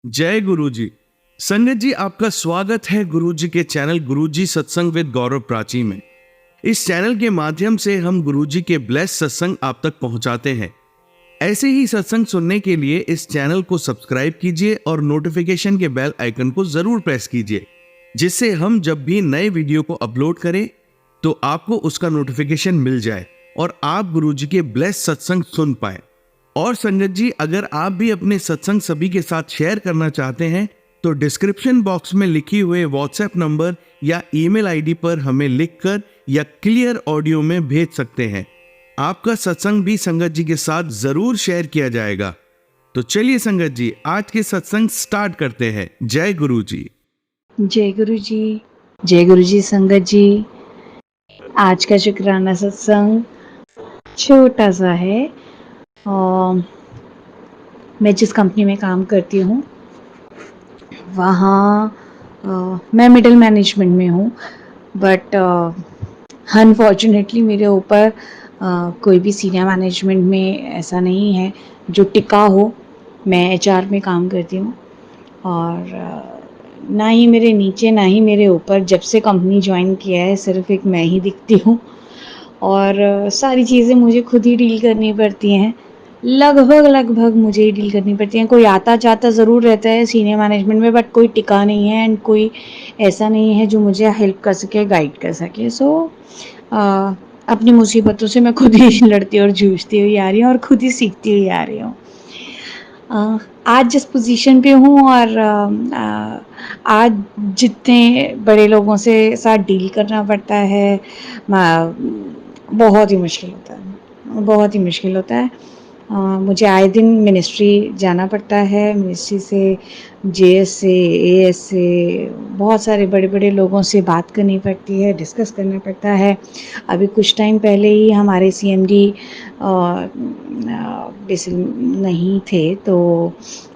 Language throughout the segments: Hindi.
जय गुरु जी। संगत जी, आपका स्वागत है गुरु जी के चैनल गुरु जी सत्संग विद गौरव प्राची में। इस चैनल के माध्यम से हम गुरु जी के ब्लेस सत्संग आप तक पहुंचाते हैं। ऐसे ही सत्संग सुनने के लिए इस चैनल को सब्सक्राइब कीजिए और नोटिफिकेशन के बेल आइकन को जरूर प्रेस कीजिए, जिससे हम जब भी नए वीडियो को अपलोड करें तो आपको उसका नोटिफिकेशन मिल जाए और आप गुरु जी के ब्लेस सत्संग सुन पाए। और संगत जी, अगर आप भी अपने सत्संग सभी के साथ शेयर करना चाहते हैं तो डिस्क्रिप्शन बॉक्स में लिखी हुए व्हाट्सएप नंबर या ईमेल आईडी पर हमें लिखकर या क्लियर ऑडियो में भेज सकते हैं। आपका सत्संग भी संगत जी के साथ जरूर शेयर किया जाएगा। तो चलिए संगत जी, आज के सत्संग स्टार्ट करते हैं। जय गुरु जी। जय गुरु जी। जय गुरु जी। संगत जी, आज का शुक्राना सत्संग छोटा सा है। मैं जिस कंपनी में काम करती हूँ वहाँ मैं मिडिल मैनेजमेंट में हूँ, बट अनफॉर्चुनेटली मेरे ऊपर कोई भी सीनियर मैनेजमेंट में ऐसा नहीं है जो टिका हो। मैं एचआर में काम करती हूँ और ना ही मेरे नीचे ना ही मेरे ऊपर जब से कंपनी ज्वाइन किया है सिर्फ एक मैं ही दिखती हूँ और सारी चीज़ें मुझे खुद ही डील करनी पड़ती हैं। लगभग मुझे ही डील करनी पड़ती हैं। कोई आता जाता ज़रूर रहता है सीनियर मैनेजमेंट में, बट कोई टिका नहीं है एंड कोई ऐसा नहीं है जो मुझे हेल्प कर सके, गाइड कर सके। सो अपनी मुसीबतों से मैं खुद ही लड़ती और जूझती हुई आ रही हूँ और खुद ही सीखती हुई आ रही हूँ। आज जिस पोजीशन पे हूँ और आज जितने बड़े लोगों से साथ डील करना पड़ता है, बहुत ही मुश्किल होता है, बहुत ही मुश्किल होता है। मुझे आए दिन मिनिस्ट्री जाना पड़ता है। मिनिस्ट्री से जेएस से एएस से बहुत सारे बड़े बड़े लोगों से बात करनी पड़ती है, डिस्कस करना पड़ता है। अभी कुछ टाइम पहले ही हमारे सीएमडी बेसिक नहीं थे, तो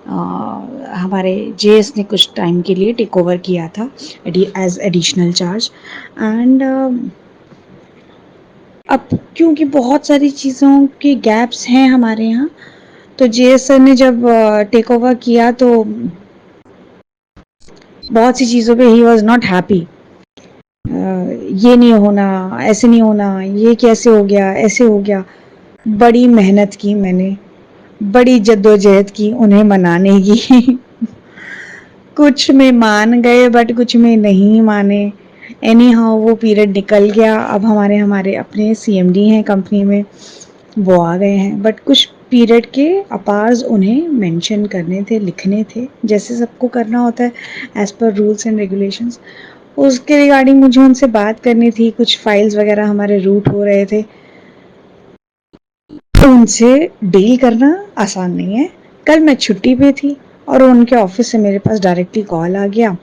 हमारे जेएस ने कुछ टाइम के लिए टेक ओवर किया था एज एडिशनल चार्ज। एंड अब क्योंकि बहुत सारी चीज़ों के गैप्स हैं हमारे यहाँ, तो जेएस सर ने जब टेक ओवर किया तो बहुत सी चीज़ों पे ही वॉज नॉट हैप्पी। ये नहीं होना, ऐसे नहीं होना, ये कैसे हो गया, ऐसे हो गया। बड़ी मेहनत की मैंने, बड़ी जद्दोजहद की उन्हें मनाने की कुछ में मान गए बट कुछ में नहीं माने। एनी हाउ वो पीरियड निकल गया। अब हमारे अपने सीएमडी हैं कंपनी में, वो आ गए हैं, बट कुछ पीरियड के अपार्स उन्हें मेंशन करने थे, लिखने थे, जैसे सबको करना होता है as per rules and regulations. उसके रिगार्डिंग मुझे उनसे बात करनी थी। कुछ फाइल्स वगैरह हमारे रूट हो रहे थे, तो उनसे डील करना आसान नहीं है। कल मैं छुट्टी पे थी और उनके ऑफिस से मेरे पास डायरेक्टली कॉल आ गया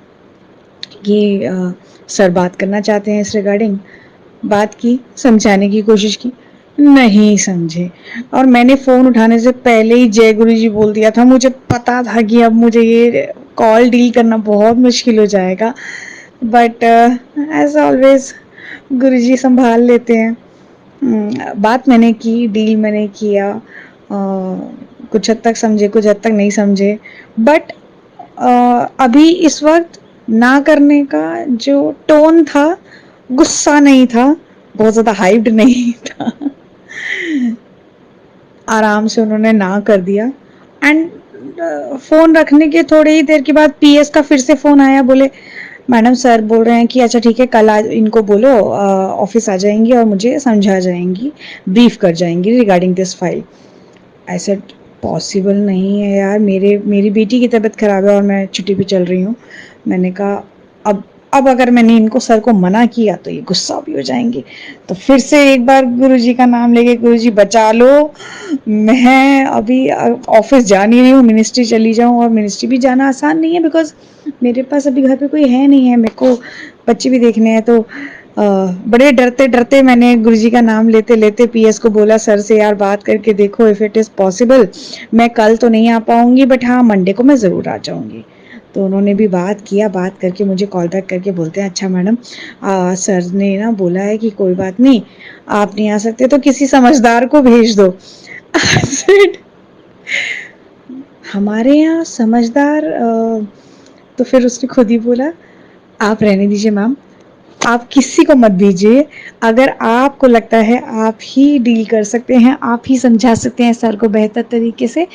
कि सर बात करना चाहते हैं इस रिगार्डिंग। बात की, समझाने की कोशिश की, नहीं समझे और मैंने फ़ोन उठाने से पहले ही जय गुरु जी बोल दिया था। मुझे पता था कि अब मुझे ये कॉल डील करना बहुत मुश्किल हो जाएगा, बट एज ऑलवेज गुरु जी संभाल लेते हैं। बात मैंने की, डील मैंने किया, कुछ हद तक समझे, कुछ हद तक नहीं समझे, बट अभी इस वक्त ना करने का जो टोन था, गुस्सा नहीं था, बहुत ज़्यादा हाइप्ड नहीं था। आराम से उन्होंने ना कर दिया। एंड फ़ोन रखने के थोड़ी ही देर के बाद पीएस का फिर से फ़ोन आया। बोले मैडम सर बोल रहे हैं कि अच्छा ठीक है, कल आज इनको बोलो ऑफिस आ जाएंगी और मुझे समझा जाएंगी, ब्रीफ कर जाएंगी regarding this file. I said possible नहीं है यार, मेरी बेटी की तबीयत ख़राब है और मैं छुट्टी पे चल रही हूँ। मैंने कहा अब अगर मैंने इनको सर को मना किया तो ये गुस्सा भी हो जाएंगे। तो फिर से एक बार गुरुजी का नाम लेके, गुरुजी बचा लो, मैं अभी ऑफिस जा नहीं रही हूँ, मिनिस्ट्री चली जाऊँ। और मिनिस्ट्री भी जाना आसान नहीं है बिकॉज मेरे पास अभी घर पे कोई है नहीं है, मेरे को बच्चे भी देखने हैं। तो बड़े डरते डरते मैंने गुरुजी का नाम लेते लेते पीएस को बोला, सर से यार बात करके देखो इफ़ इट इज़ पॉसिबल। मैं कल तो नहीं आ पाऊँगी बट हाँ मंडे को मैं ज़रूर आ जाऊँगी। तो उन्होंने भी बात किया, बात करके मुझे कॉल बैक करके बोलते हैं अच्छा मैडम, सर ने ना बोला है कि कोई बात नहीं, आप नहीं आ सकते तो किसी समझदार को भेज दो। हमारे यहाँ समझदार तो फिर उसने खुद ही बोला, आप रहने दीजिए मैम, आप किसी को मत दीजिए। अगर आपको लगता है आप ही डील कर सकते हैं, आप ही समझा सकते हैं सर को बेहतर तरीके से,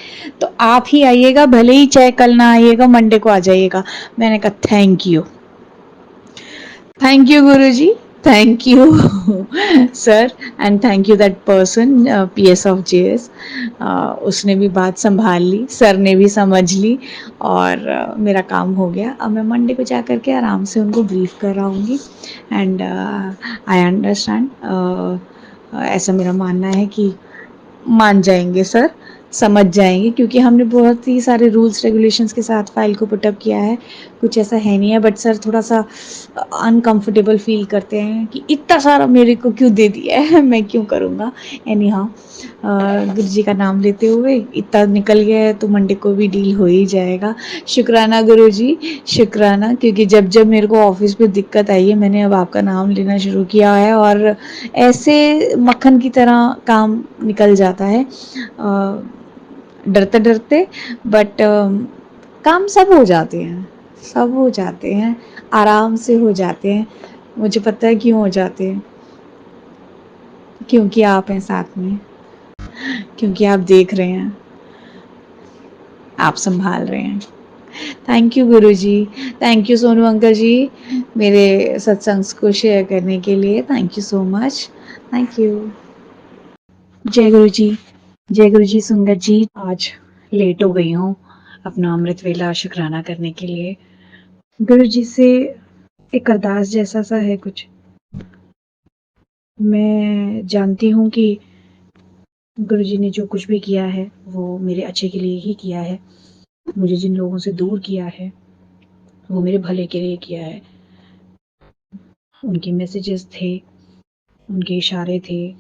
तो आप ही आइएगा, भले ही चाहे कल ना आइएगा, मंडे को आ जाइएगा। मैंने कहा thank you Guruji, thank you sir, and thank you that person PS of JS. उसने भी बात संभाल ली, सर ने भी समझ ली, और मेरा काम हो गया। अब मैं मंडे को जा कर के आराम से उनको ब्रीफ कराऊंगी। एंड आई अंडरस्टैंड, ऐसा मेरा मानना है कि मान जाएंगे सर, समझ जाएंगे, क्योंकि हमने बहुत ही सारे रूल्स रेगुलेशंस के साथ फाइल को पुटअप किया है। कुछ ऐसा है नहीं है, बट सर थोड़ा सा अनकंफर्टेबल फील करते हैं कि इतना सारा मेरे को क्यों दे दिया है, मैं क्यों करूँगा। एनी हाउ, गुरु जी का नाम लेते हुए इतना निकल गया है तो मंडे को भी डील हो ही जाएगा। शुक्राना गुरु जी, शुक्राना, क्योंकि जब जब मेरे को ऑफिस में दिक्कत आई है, मैंने अब आपका नाम लेना शुरू किया है, और ऐसे मक्खन की तरह काम निकल जाता है, डरते डरते, बट काम सब हो जाते हैं, सब हो जाते हैं, आराम से हो जाते हैं। मुझे पता है क्यों हो जाते हैं, क्योंकि आप हैं साथ में, क्योंकि आप देख रहे हैं, आप संभाल रहे हैं। Thank you Guru ji, thank you Sonu uncle जी, मेरे सत्संग को शेयर करने के लिए। Thank you so much, thank you. जय गुरु जी, जय गुरु जी। सुंदर जी, आज लेट हो गई हूँ अपना अमृत वेला शुक्राना करने के लिए। गुरु जी से एक अरदास जैसा सा है कुछ। मैं जानती हूँ कि गुरु जी ने जो कुछ भी किया है वो मेरे अच्छे के लिए ही किया है। मुझे जिन लोगों से दूर किया है वो मेरे भले के लिए किया है। उनके मैसेजेस थे, उनके इशारे थे,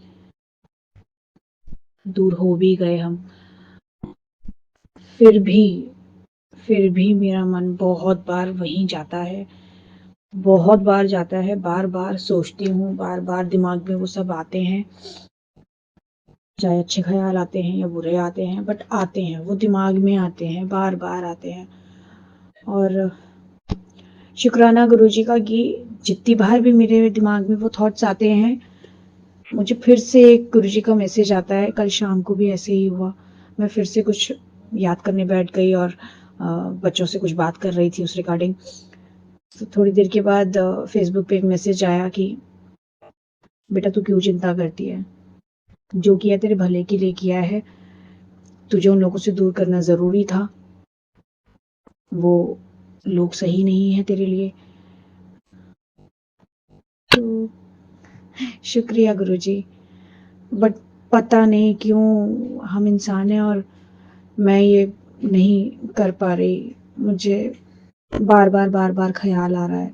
दूर हो भी गए हम, फिर भी मेरा मन बहुत बार वहीं जाता है, बहुत बार जाता है, बार बार सोचती हूँ, बार बार दिमाग में वो सब आते हैं, चाहे अच्छे ख्याल आते हैं या बुरे आते हैं, बट आते हैं, वो दिमाग में आते हैं, बार बार आते हैं। और शुक्राना गुरु जी का कि जितनी बार भी मेरे दिमाग में वो थॉट्स आते हैं, मुझे फिर से एक गुरु जी का मैसेज आता है। कल शाम को भी ऐसे ही हुआ, मैं फिर से कुछ याद करने बैठ गई और बच्चों से कुछ बात कर रही थी उस रिगार्डिंग। तो थोड़ी देर के बाद फेसबुक पे एक मैसेज आया कि बेटा तू क्यों चिंता करती है, जो किया तेरे भले के लिए किया है, तुझे उन लोगों से दूर करना ज़रूरी था, वो लोग सही नहीं है तेरे लिए। तो शुक्रिया गुरुजी, बट पता नहीं क्यों हम इंसान हैं और मैं ये नहीं कर पा रही। मुझे बार बार ख्याल आ रहा है,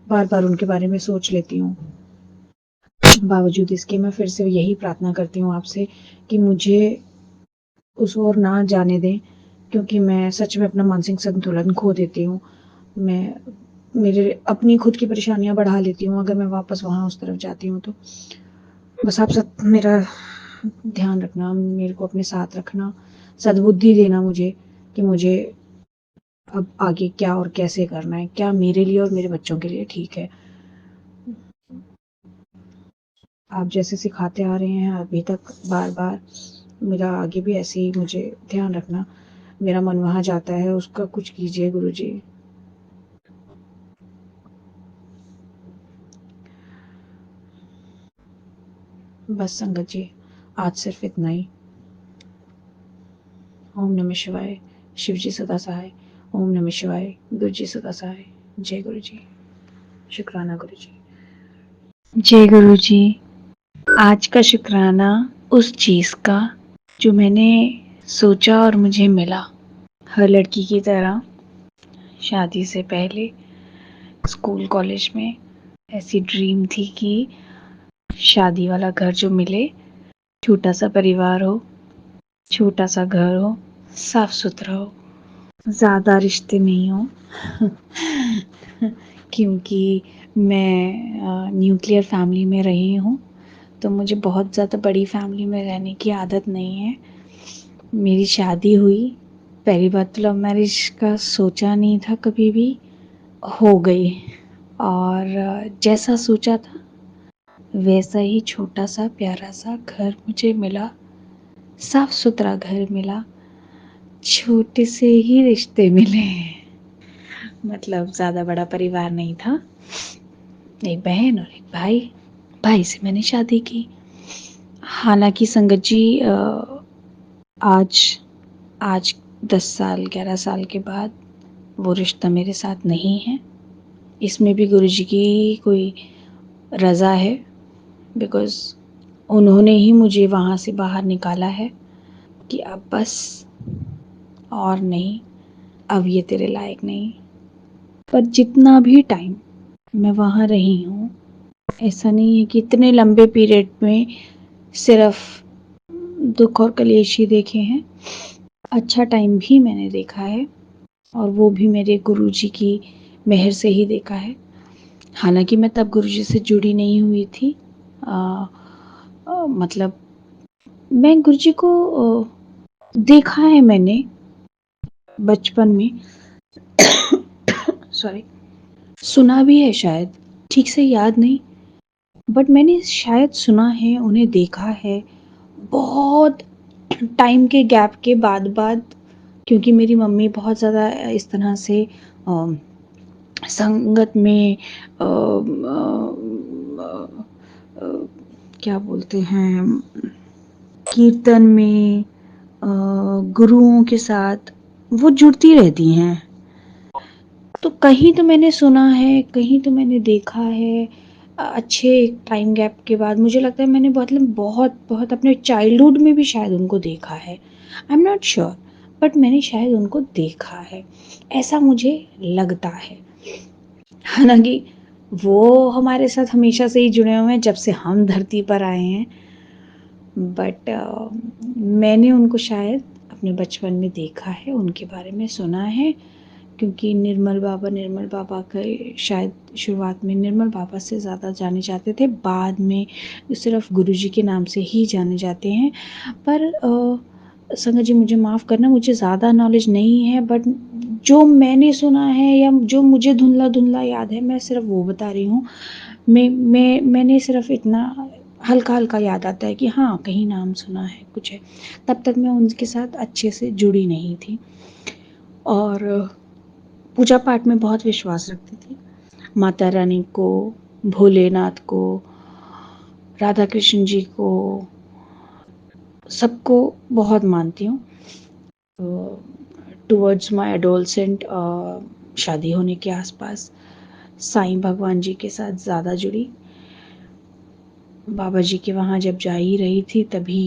बार बार उनके बारे में सोच लेती हूँ। बावजूद इसके मैं फिर से यही प्रार्थना करती हूँ आपसे कि मुझे उस ओर ना जाने दें, क्योंकि मैं सच में अपना मानसिक संतुलन खो देती हूँ। मैं मेरे अपनी खुद की परेशानियाँ बढ़ा लेती हूँ अगर मैं वापस वहाँ उस तरफ जाती हूँ तो। बस आप सब मेरा ध्यान रखना, मेरे को अपने साथ रखना, सद्बुद्धि देना मुझे कि मुझे अब आगे क्या और कैसे करना है, क्या मेरे लिए और मेरे बच्चों के लिए ठीक है। आप जैसे सिखाते आ रहे हैं अभी तक बार बार, मेरा आगे भी ऐसे ही मुझे ध्यान रखना। मेरा मन वहाँ जाता है, उसका कुछ कीजिए गुरुजी। बस संगत जी, आज सिर्फ इतना ही। ओम नमः शिवाय, शिव जी सदा सहाय। ओम नमः शिवाय, गुरु जी सदा सहाय। जय गुरु जी, शुक्राना गुरु जी। जय गुरु जी। आज का शुक्राना उस चीज़ का जो मैंने सोचा और मुझे मिला। हर लड़की की तरह शादी से पहले स्कूल कॉलेज में ऐसी ड्रीम थी कि शादी वाला घर जो मिले, छोटा सा परिवार हो, छोटा सा घर हो, साफ सुथरा हो, ज़्यादा रिश्ते नहीं हो क्योंकि मैं न्यूक्लियर फैमिली में रही हूँ, तो मुझे बहुत ज़्यादा बड़ी फैमिली में रहने की आदत नहीं है। मेरी शादी हुई पहली बात तो लव मैरिज का सोचा नहीं था कभी भी, हो गई। और जैसा सोचा था वैसा ही छोटा सा प्यारा सा घर मुझे मिला, साफ सुथरा घर मिला, छोटे से ही रिश्ते मिले। मतलब ज़्यादा बड़ा परिवार नहीं था, एक बहन और एक भाई। भाई से मैंने शादी की। हालांकि संगत जी आज आज 10 साल 11 साल के बाद वो रिश्ता मेरे साथ नहीं है। इसमें भी गुरुजी की कोई रज़ा है, बिकॉज़ उन्होंने ही मुझे वहाँ से बाहर निकाला है कि अब बस, और नहीं, अब ये तेरे लायक नहीं। पर जितना भी टाइम मैं वहाँ रही हूँ, ऐसा नहीं है कि इतने लंबे पीरियड में सिर्फ दुख और कलेश ही देखे हैं। अच्छा टाइम भी मैंने देखा है, और वो भी मेरे गुरुजी की मेहर से ही देखा है। हालांकि मैं तब गुरुजी से जुड़ी नहीं हुई थी। मतलब मैं गुरुजी को देखा है मैंने बचपन में, सॉरी, सुना भी है शायद, ठीक से याद नहीं, बट मैंने शायद सुना है, उन्हें देखा है बहुत टाइम के गैप के बाद, क्योंकि मेरी मम्मी बहुत ज़्यादा इस तरह से संगत में क्या बोलते हैं, कीर्तन में गुरुओं के साथ वो जुड़ती रहती हैं। तो कहीं तो मैंने सुना है, कहीं तो मैंने देखा है। अच्छे एक टाइम गैप के बाद मुझे लगता है मैंने बहुत बहुत अपने चाइल्डहुड में भी शायद उनको देखा है। I am not sure, but मैंने शायद उनको देखा है, ऐसा मुझे लगता है। हालांकि वो हमारे साथ हमेशा से ही जुड़े हुए हैं, जब से हम धरती पर आए हैं। बट मैंने उनको शायद अपने बचपन में देखा है, उनके बारे में सुना है, क्योंकि निर्मल बाबा के शायद शुरुआत में निर्मल बाबा से ज़्यादा जाने जाते थे, बाद में सिर्फ गुरुजी के नाम से ही जाने जाते हैं। पर संगत जी मुझे माफ़ करना, मुझे ज़्यादा नॉलेज नहीं है, बट जो मैंने सुना है या जो मुझे धुंधला धुंधला याद है, मैं सिर्फ वो बता रही हूँ। मैंने सिर्फ इतना हल्का हल्का याद आता है कि हाँ, कहीं नाम सुना है, कुछ है। तब तक मैं उनके साथ अच्छे से जुड़ी नहीं थी, और पूजा पाठ में बहुत विश्वास रखती थी। माता रानी को, भोलेनाथ को, राधा कृष्ण जी को, सबको बहुत मानती हूँ। टुवर्ड्स माय एडोलसेंट शादी होने के आसपास साईं भगवान जी के साथ ज़्यादा जुड़ी। बाबा जी के वहाँ जब जा ही रही थी तभी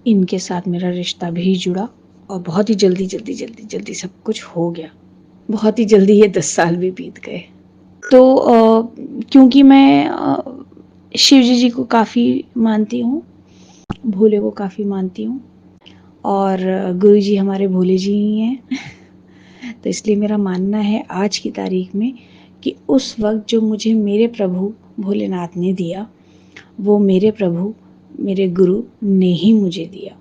इनके साथ मेरा रिश्ता भी जुड़ा, और बहुत ही जल्दी सब कुछ हो गया। बहुत ही जल्दी ये 10 साल भी बीत गए। तो क्योंकि मैं शिव जी को काफ़ी मानती हूँ, भोले को काफ़ी मानती हूँ, और गुरु जी हमारे भोले जी ही हैं। तो इसलिए मेरा मानना है आज की तारीख में कि उस वक्त जो मुझे मेरे प्रभु भोलेनाथ ने दिया, वो मेरे प्रभु मेरे गुरु ने ही मुझे दिया।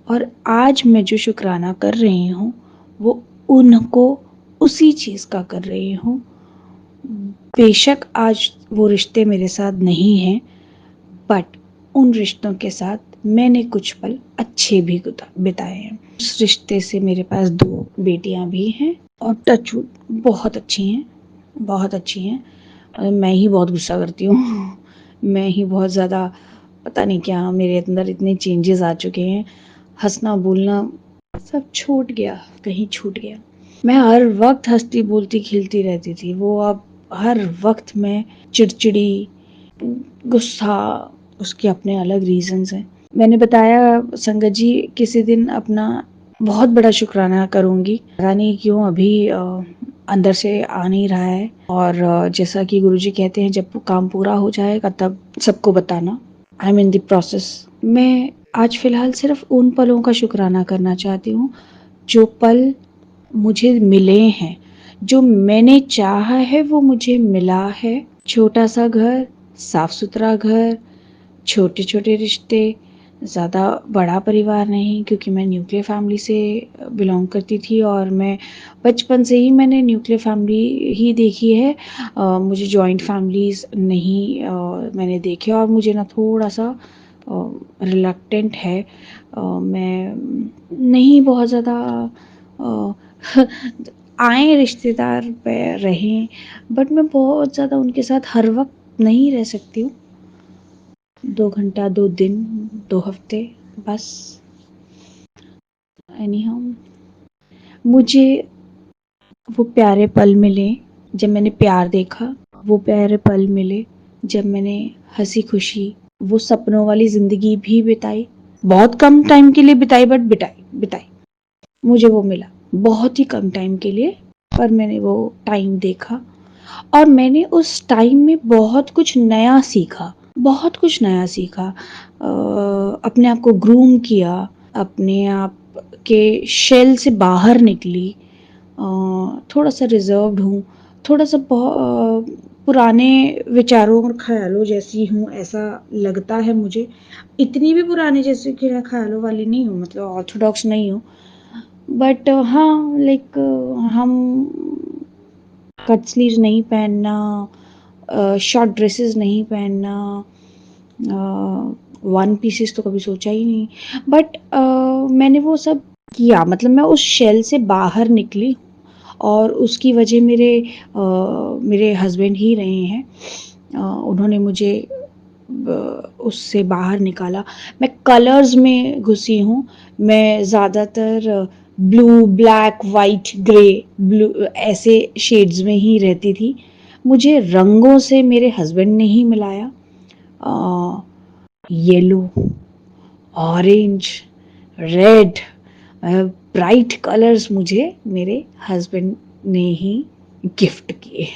और आज मैं जो शुक्राना कर रही हूँ वो उनको उसी चीज़ का कर रही हूँ। बेशक आज वो रिश्ते मेरे साथ नहीं हैं, बट उन रिश्तों के साथ मैंने कुछ पल अच्छे भी बिताए हैं। उस रिश्ते से मेरे पास 2 बेटियां भी हैं, और टचवुड बहुत अच्छी हैं, बहुत अच्छी हैं। मैं ही बहुत गुस्सा करती हूँ। मैं ही बहुत ज़्यादा, पता नहीं क्या मेरे अंदर इतने चेंजेस आ चुके हैं, हंसना बोलना सब छूट गया, कहीं छूट गया। मैं हर वक्त हंसती बोलती खिलती रहती थी, वो अब हर वक्त मैं चिड़चिड़ी, गुस्सा, उसके अपने अलग रीजंस हैं। मैंने बताया संगत जी किसी दिन अपना बहुत बड़ा शुक्राना करूँगी, पता नहीं क्यों अभी अंदर से आ नहीं रहा है। और जैसा कि गुरुजी कहते हैं, जब काम पूरा हो जाएगा तब सबको बताना। I am in the process. मैं आज फ़िलहाल सिर्फ उन पलों का शुक्राना करना चाहती हूँ जो पल मुझे मिले हैं, जो मैंने चाहा है वो मुझे मिला है। छोटा सा घर, साफ सुथरा घर, छोटे छोटे रिश्ते, ज़्यादा बड़ा परिवार नहीं, क्योंकि मैं न्यूक्लियर फैमिली से बिलॉन्ग करती थी और मैं बचपन से ही मैंने न्यूक्लियर फैमिली ही देखी है। मुझे जॉइंट फैमिलीज़ नहीं मैंने देखे, और मुझे ना थोड़ा-सा रिलक्टेंट है। मैं नहीं बहुत ज़्यादा अ, आएँ रिश्तेदार पे रहें, बट मैं बहुत ज़्यादा उनके साथ हर वक़्त नहीं रह सकती हूँ। 2 घंटा, 2 दिन, 2 हफ़्ते बस। एनी हाउ, मुझे वो प्यारे पल मिले जब मैंने प्यार देखा, वो प्यारे पल मिले जब मैंने हँसी-खुशी, वो सपनों वाली ज़िंदगी भी बिताई। बहुत कम टाइम के लिए बिताई, बट बिताई। मुझे वो मिला, बहुत ही कम टाइम के लिए, पर मैंने वो टाइम देखा और मैंने उस टाइम में बहुत कुछ नया सीखा, बहुत कुछ नया सीखा। अपने आप को ग्रूम किया, अपने आप के शेल से बाहर निकली। थोड़ा-सा रिज़र्व्ड हूँ, थोड़ा-सा पुराने विचारों और ख़्यालों जैसी हूँ, ऐसा लगता है मुझे। इतनी भी पुराने जैसे कि ख़्यालों वाली नहीं हूँ, मतलब ऑर्थोडॉक्स नहीं हूँ। बट हाँ, लाइक हम कट स्लीव्स नहीं पहनना, शॉर्ट ड्रेसेस नहीं पहनना, वन पीसेस तो कभी सोचा ही नहीं। बट मैंने वो सब किया, मतलब मैं उस शेल से बाहर निकली और उसकी वजह मेरे हस्बैंड ही रहे हैं। उन्होंने मुझे उससे बाहर निकाला। मैं कलर्स में घुसी हूँ। मैं ज़्यादातर blue, black, white, grey, blue ऐसे शेड्स में ही रहती थी। मुझे रंगों से मेरे हस्बैंड ने ही मिलाया। Yellow, orange, red, bright colours मुझे मेरे हस्बैंड ने ही गिफ्ट किए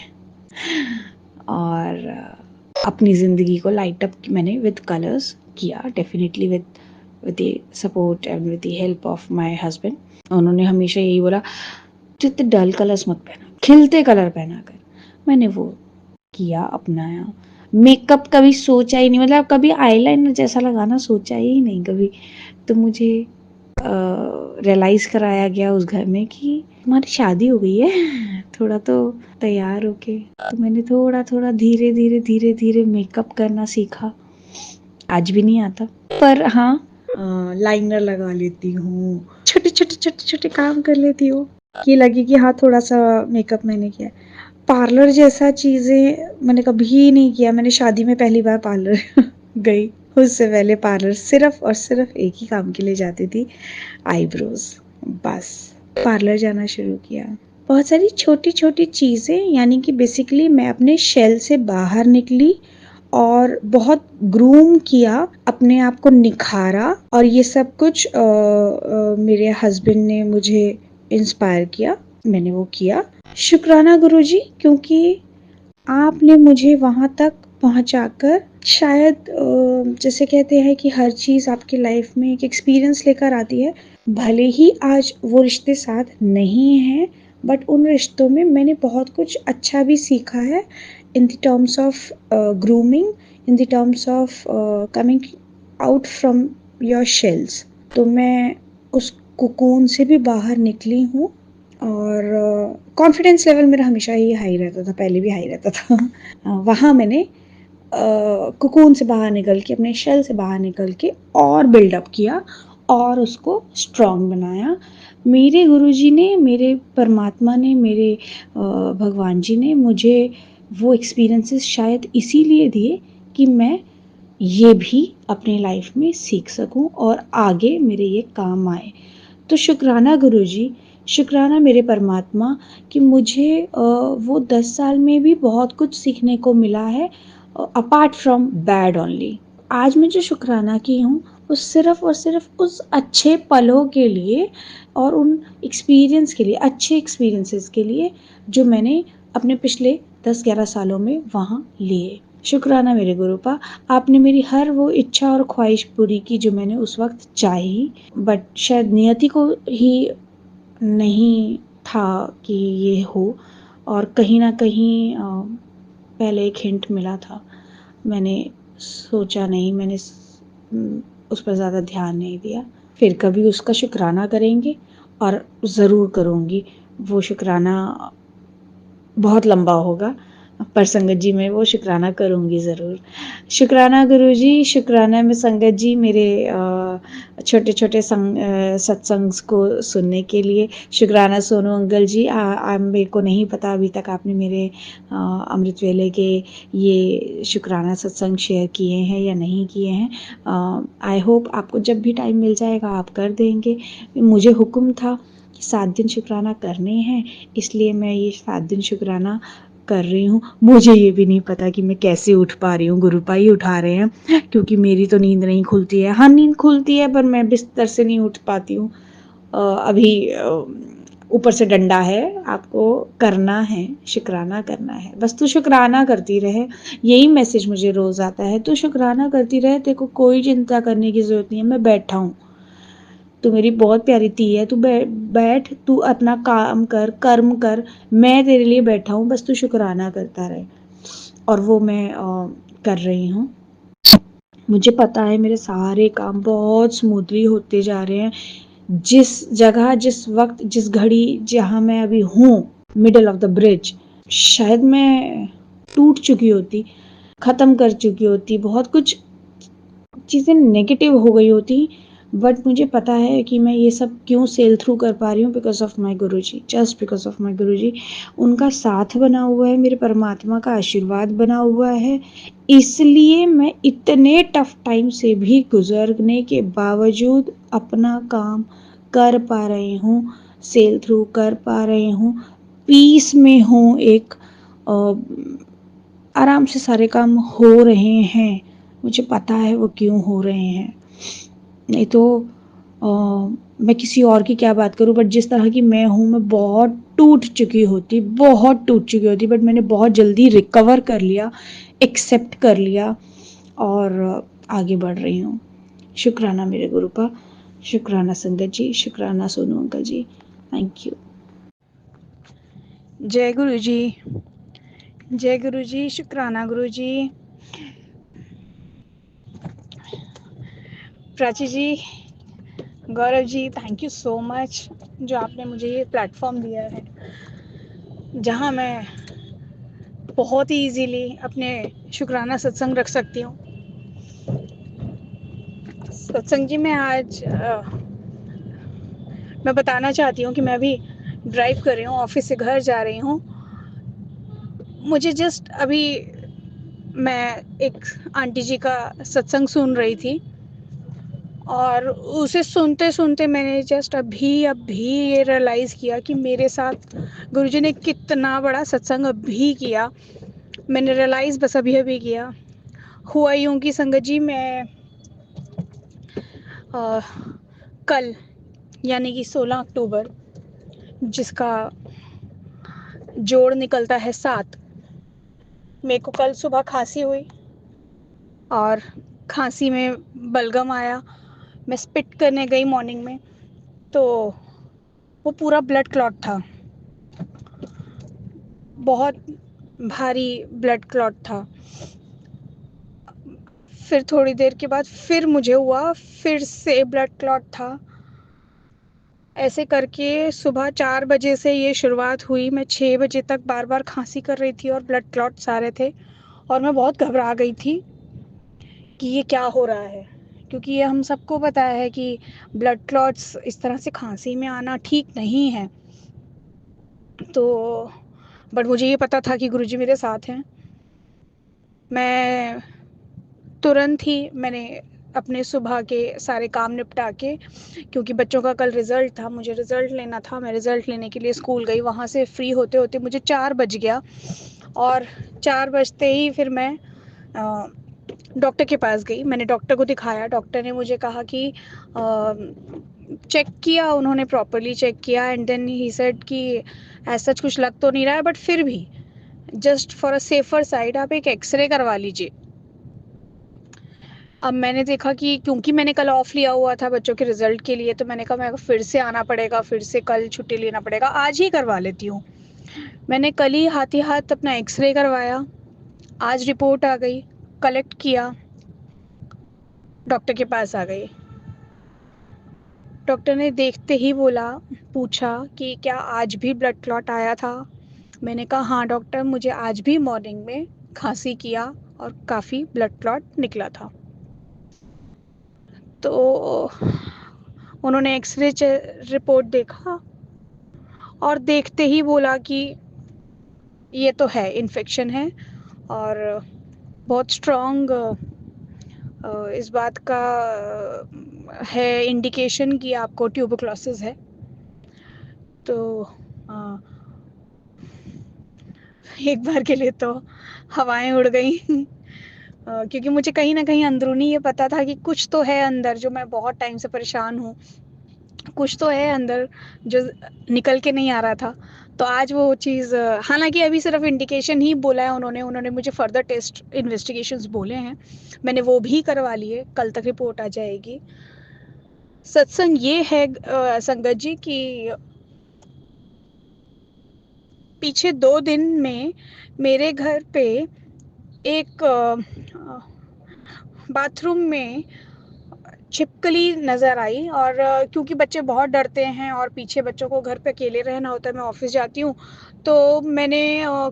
और अपनी ज़िंदगी को लाइट अप मैंने विद कलर्स किया, definitely with the support and with the help of my husband. उन्होंने हमेशा यही बोला, तू इतने डल कलर्स मत पहना, खिलते कलर पहना कर। मैंने वो किया, अपनाया। मेकअप कभी सोचा ही नहीं, मतलब कभी आईलाइनर जैसा लगाना सोचा ही नहीं कभी। तो मुझे रियलाइज़ कराया गया उस घर में कि तुम्हारी शादी हो गई है, थोड़ा तो तैयार होके। तो मैंने थोड़ा-थोड़ा, धीरे-धीरे मेकअप करना सीखा। आज भी नहीं आता, पर हाँ लाइनर लगा लेती हूँ, छोटे-छोटे काम कर लेती हूँ कि लगे कि हाँ थोड़ा-सा मेकअप मैंने किया है। पार्लर जैसा चीज़ें मैंने कभी नहीं किया। मैंने शादी में पहली बार पार्लर गई, उससे पहले पार्लर सिर्फ़ और सिर्फ़ एक ही काम के लिए जाती थी, आईब्रोज़, बस। पार्लर जाना शुरू किया। बहुत सारी छोटी-छोटी चीज़ें, यानी कि बेसिकली मैं अपने शेल से बाहर निकली और बहुत ग्रूम किया, अपने आप को निखारा, और ये सब कुछ मेरे हस्बैंड ने मुझे इंस्पायर किया, मैंने वो किया। शुक्राना गुरुजी, क्योंकि आपने मुझे वहाँ तक पहुँचाकर, शायद जैसे कहते हैं कि हर चीज़ आपकी लाइफ में एक एक्सपीरियंस लेकर आती है। भले ही आज वो रिश्ते साथ नहीं हैं, बट उन रिश्तों में मैंने बहुत कुछ अच्छा भी सीखा है, in the terms of grooming, in the terms of coming out from your shells. तो मैं उस कोकून से भी बाहर निकली हूँ और कॉन्फिडेंस लेवल मेरा हमेशा ही हाई रहता था, पहले भी हाई रहता था। वहाँ मैंने कोकून से बाहर निकल के, अपने शेल से बाहर निकल के और बिल्डअप किया और उसको स्ट्रॉन्ग बनाया। मेरे गुरुजी ने, मेरे परमात्मा ने, मेरे भगवान जी ने मुझे वो एक्सपीरियंसेस शायद इसीलिए दिए कि मैं ये भी अपनी लाइफ में सीख सकूं और आगे मेरे ये काम आए। तो शुक्राना गुरुजी, शुक्राना मेरे परमात्मा कि मुझे वो 10 साल में भी बहुत कुछ सीखने को मिला है, अपार्ट फ्रॉम बैड ओनली। आज मैं जो शुक्राना की हूँ, वो सिर्फ़ और सिर्फ़ उस अच्छे पलों के लिए और उन एक्सपीरियंस के लिए, अच्छे एक्सपीरियंसेस के लिए जो मैंने अपने पिछले 10-11 सालों में वहाँ लिए। शुक्राना मेरे गुरुपा, आपने मेरी हर वो इच्छा और ख्वाहिश पूरी की जो मैंने उस वक़्त चाही, बट शायद नियति को ही नहीं था कि ये हो, और कहीं न कहीं पहले एक हिंट मिला था। मैंने सोचा नहीं, मैंने उस पर ज़्यादा ध्यान नहीं दिया। फिर कभी उसका शुक्राना करेंगे और ज़रूर करूँगी। वो शुक्राना बहुत लंबा होगा, पर संगत जी मैं वो शुक्राना करूँगी ज़रूर। शुक्राना गुरुजी, शुक्राना मैं संगत जी मेरे छोटे-छोटे सत्संग को सुनने के लिए। शुक्राना सोनू अंकल जी, मेरे को नहीं पता अभी तक आपने मेरे अमृत वेले के ये शुक्राना सत्संग शेयर किए हैं या नहीं किए हैं। आई होप आपको जब भी टाइम मिल जाएगा आप कर देंगे। मुझे हुक्म था कि 7 दिन शुक्राना करने हैं, इसलिए मैं ये 7 दिन शुक्राना कर रही हूँ। मुझे ये भी नहीं पता कि मैं कैसे उठ पा रही हूँ, गुरुपा ही उठा रहे हैं, क्योंकि मेरी तो नींद नहीं खुलती है। हाँ, नींद खुलती है पर मैं बिस्तर से नहीं उठ पाती हूँ। अभी ऊपर से डंडा है, आपको करना है, शुक्राना करना है। बस तू शुक्राना करती रहे, यही मैसेज मुझे रोज़ आता है। तू शुक्राना करती रहे, तेरे को कोई चिंता करने की ज़रूरत नहीं है, मैं बैठा हूँ। तू मेरी बहुत प्यारी धी है, तू बैठ, तू अपना काम कर, कर्म कर, मैं तेरे लिए बैठा हूँ, बस तू शुक्राना करता रहे। और वो मैं कर रही हूँ। मुझे पता है मेरे सारे काम बहुत स्मूथली होते जा रहे हैं। जिस जगह, जिस वक्त, जिस घड़ी जहाँ मैं अभी हूँ, मिडल ऑफ द ब्रिज, शायद मैं टूट चुकी होती, ख़त्म कर चुकी होती, बहुत कुछ चीज़ें नेगेटिव हो गई होती, बट मुझे पता है कि मैं ये सब क्यों सेल थ्रू कर पा रही हूँ, because of my Guruji, just because of my Guruji. उनका साथ बना हुआ है, मेरे परमात्मा का आशीर्वाद बना हुआ है, इसलिए मैं इतने टफ टाइम से भी गुजरने के बावजूद अपना काम कर पा रही हूँ, सेल थ्रू कर पा रही हूँ, पीस में हूँ, एक आराम से सारे काम हो रहे हैं। मुझे पता है वो क्यों हो रहे हैं, नहीं तो मैं किसी और की क्या बात करूं, बट जिस तरह की मैं हूं, मैं बहुत टूट चुकी होती, बहुत टूट चुकी होती, बट मैंने बहुत जल्दी रिकवर कर लिया, एक्सेप्ट कर लिया और आगे बढ़ रही हूँ। शुक्राना मेरे गुरुपा, शुक्राना संगत जी, शुक्राना Sonu uncle ji, thank you. जय गुरु जी, जय गुरु जी, शुक्राना Guru ji. Prachi ji, Gaurav ji, thank you so much जो आपने मुझे ये प्लेटफॉर्म दिया है, जहाँ मैं बहुत ही इजीली अपने शुक्राना सत्संग रख सकती हूँ। सत्संग जी, मैं आज मैं बताना चाहती हूँ कि मैं अभी ड्राइव कर रही हूँ, ऑफिस से घर जा रही हूँ। मुझे जस्ट अभी मैं एक आंटी जी का सत्संग सुन रही थी और उसे सुनते सुनते मैंने जस्ट अभी ये रियलाइज़ किया कि मेरे साथ गुरुजी ने कितना बड़ा सत्संग अभी किया। मैंने रियलाइज़ बस अभी किया। हुआ यूँ कि संगत जी, मैं कल यानी कि 16 अक्टूबर, जिसका जोड़ निकलता है 7, मेरे को कल सुबह खांसी हुई और खांसी में बलगम आया। मैं स्पिट करने गई मॉर्निंग में, तो वो पूरा ब्लड क्लॉट था, बहुत भारी ब्लड क्लॉट था। फिर थोड़ी देर के बाद फिर मुझे हुआ, फिर से ब्लड क्लॉट था। ऐसे करके सुबह 4 बजे से ये शुरुआत हुई। मैं 6 बजे तक बार बार खांसी कर रही थी और ब्लड क्लॉट्स आ रहे थे और मैं बहुत घबरा गई थी कि ये क्या हो रहा है, क्योंकि ये हम सबको पता है कि ब्लड क्लॉट्स इस तरह से खांसी में आना ठीक नहीं है। तो बट मुझे ये पता था कि गुरुजी मेरे साथ हैं। मैं तुरंत ही मैंने अपने सुबह के सारे काम निपटा के, क्योंकि बच्चों का कल रिज़ल्ट था, मुझे रिज़ल्ट लेना था, मैं रिज़ल्ट लेने के लिए स्कूल गई। वहाँ से फ्री होते होते मुझे 4 बज गया और 4 बजते ही फिर मैं डॉक्टर के पास गई। मैंने डॉक्टर को दिखाया। डॉक्टर ने मुझे कहा कि चेक किया, उन्होंने प्रॉपरली चेक किया एंड देन ही सेड कि ऐसा कुछ लग तो नहीं रहा है, बट फिर भी just for a safer side आप एक एक्सरे करवा लीजिए। अब मैंने देखा कि क्योंकि मैंने कल ऑफ लिया हुआ था बच्चों के रिजल्ट के लिए, तो मैंने कहा मेरे को फिर से आना पड़ेगा, फिर से कल छुट्टी लेना पड़ेगा, आज ही करवा लेती हूँ। मैंने कल ही हाथ अपना एक्सरे करवाया। आज रिपोर्ट आ गई, कलेक्ट किया। डॉक्टर के पास आ गई। डॉक्टर ने देखते ही पूछा कि क्या आज भी ब्लड क्लॉट आया था? मैंने कहा हाँ डॉक्टर, मुझे आज भी मॉर्निंग में खांसी किया और काफ़ी ब्लड क्लॉट निकला था। तो उन्होंने एक्सरे रिपोर्ट देखा और देखते ही बोला कि ये तो है, इन्फेक्शन है और बहुत स्ट्रॉन्ग इस बात का है इंडिकेशन कि आपको ट्यूबरक्लोसिस है। तो अ, एक बार के लिए तो हवाएं उड़ गई क्योंकि मुझे कहीं ना कहीं अंदरूनी ये पता था कि कुछ तो है अंदर, जो मैं बहुत टाइम से परेशान हूँ, कुछ तो है अंदर जो निकल के नहीं आ रहा था। तो आज वो चीज़, हालांकि अभी सिर्फ इंडिकेशन ही बोला है उन्होंने मुझे फर्दर टेस्ट इन्वेस्टिगेशंस बोले हैं, मैंने वो भी करवा लिए, कल तक रिपोर्ट आ जाएगी। सत्संग ये है संगत जी कि पीछे 2 दिन में मेरे घर पे एक बाथरूम में छिपकली नज़र आई और क्योंकि बच्चे बहुत डरते हैं और पीछे बच्चों को घर पे अकेले रहना होता है, मैं ऑफिस जाती हूँ, तो मैंने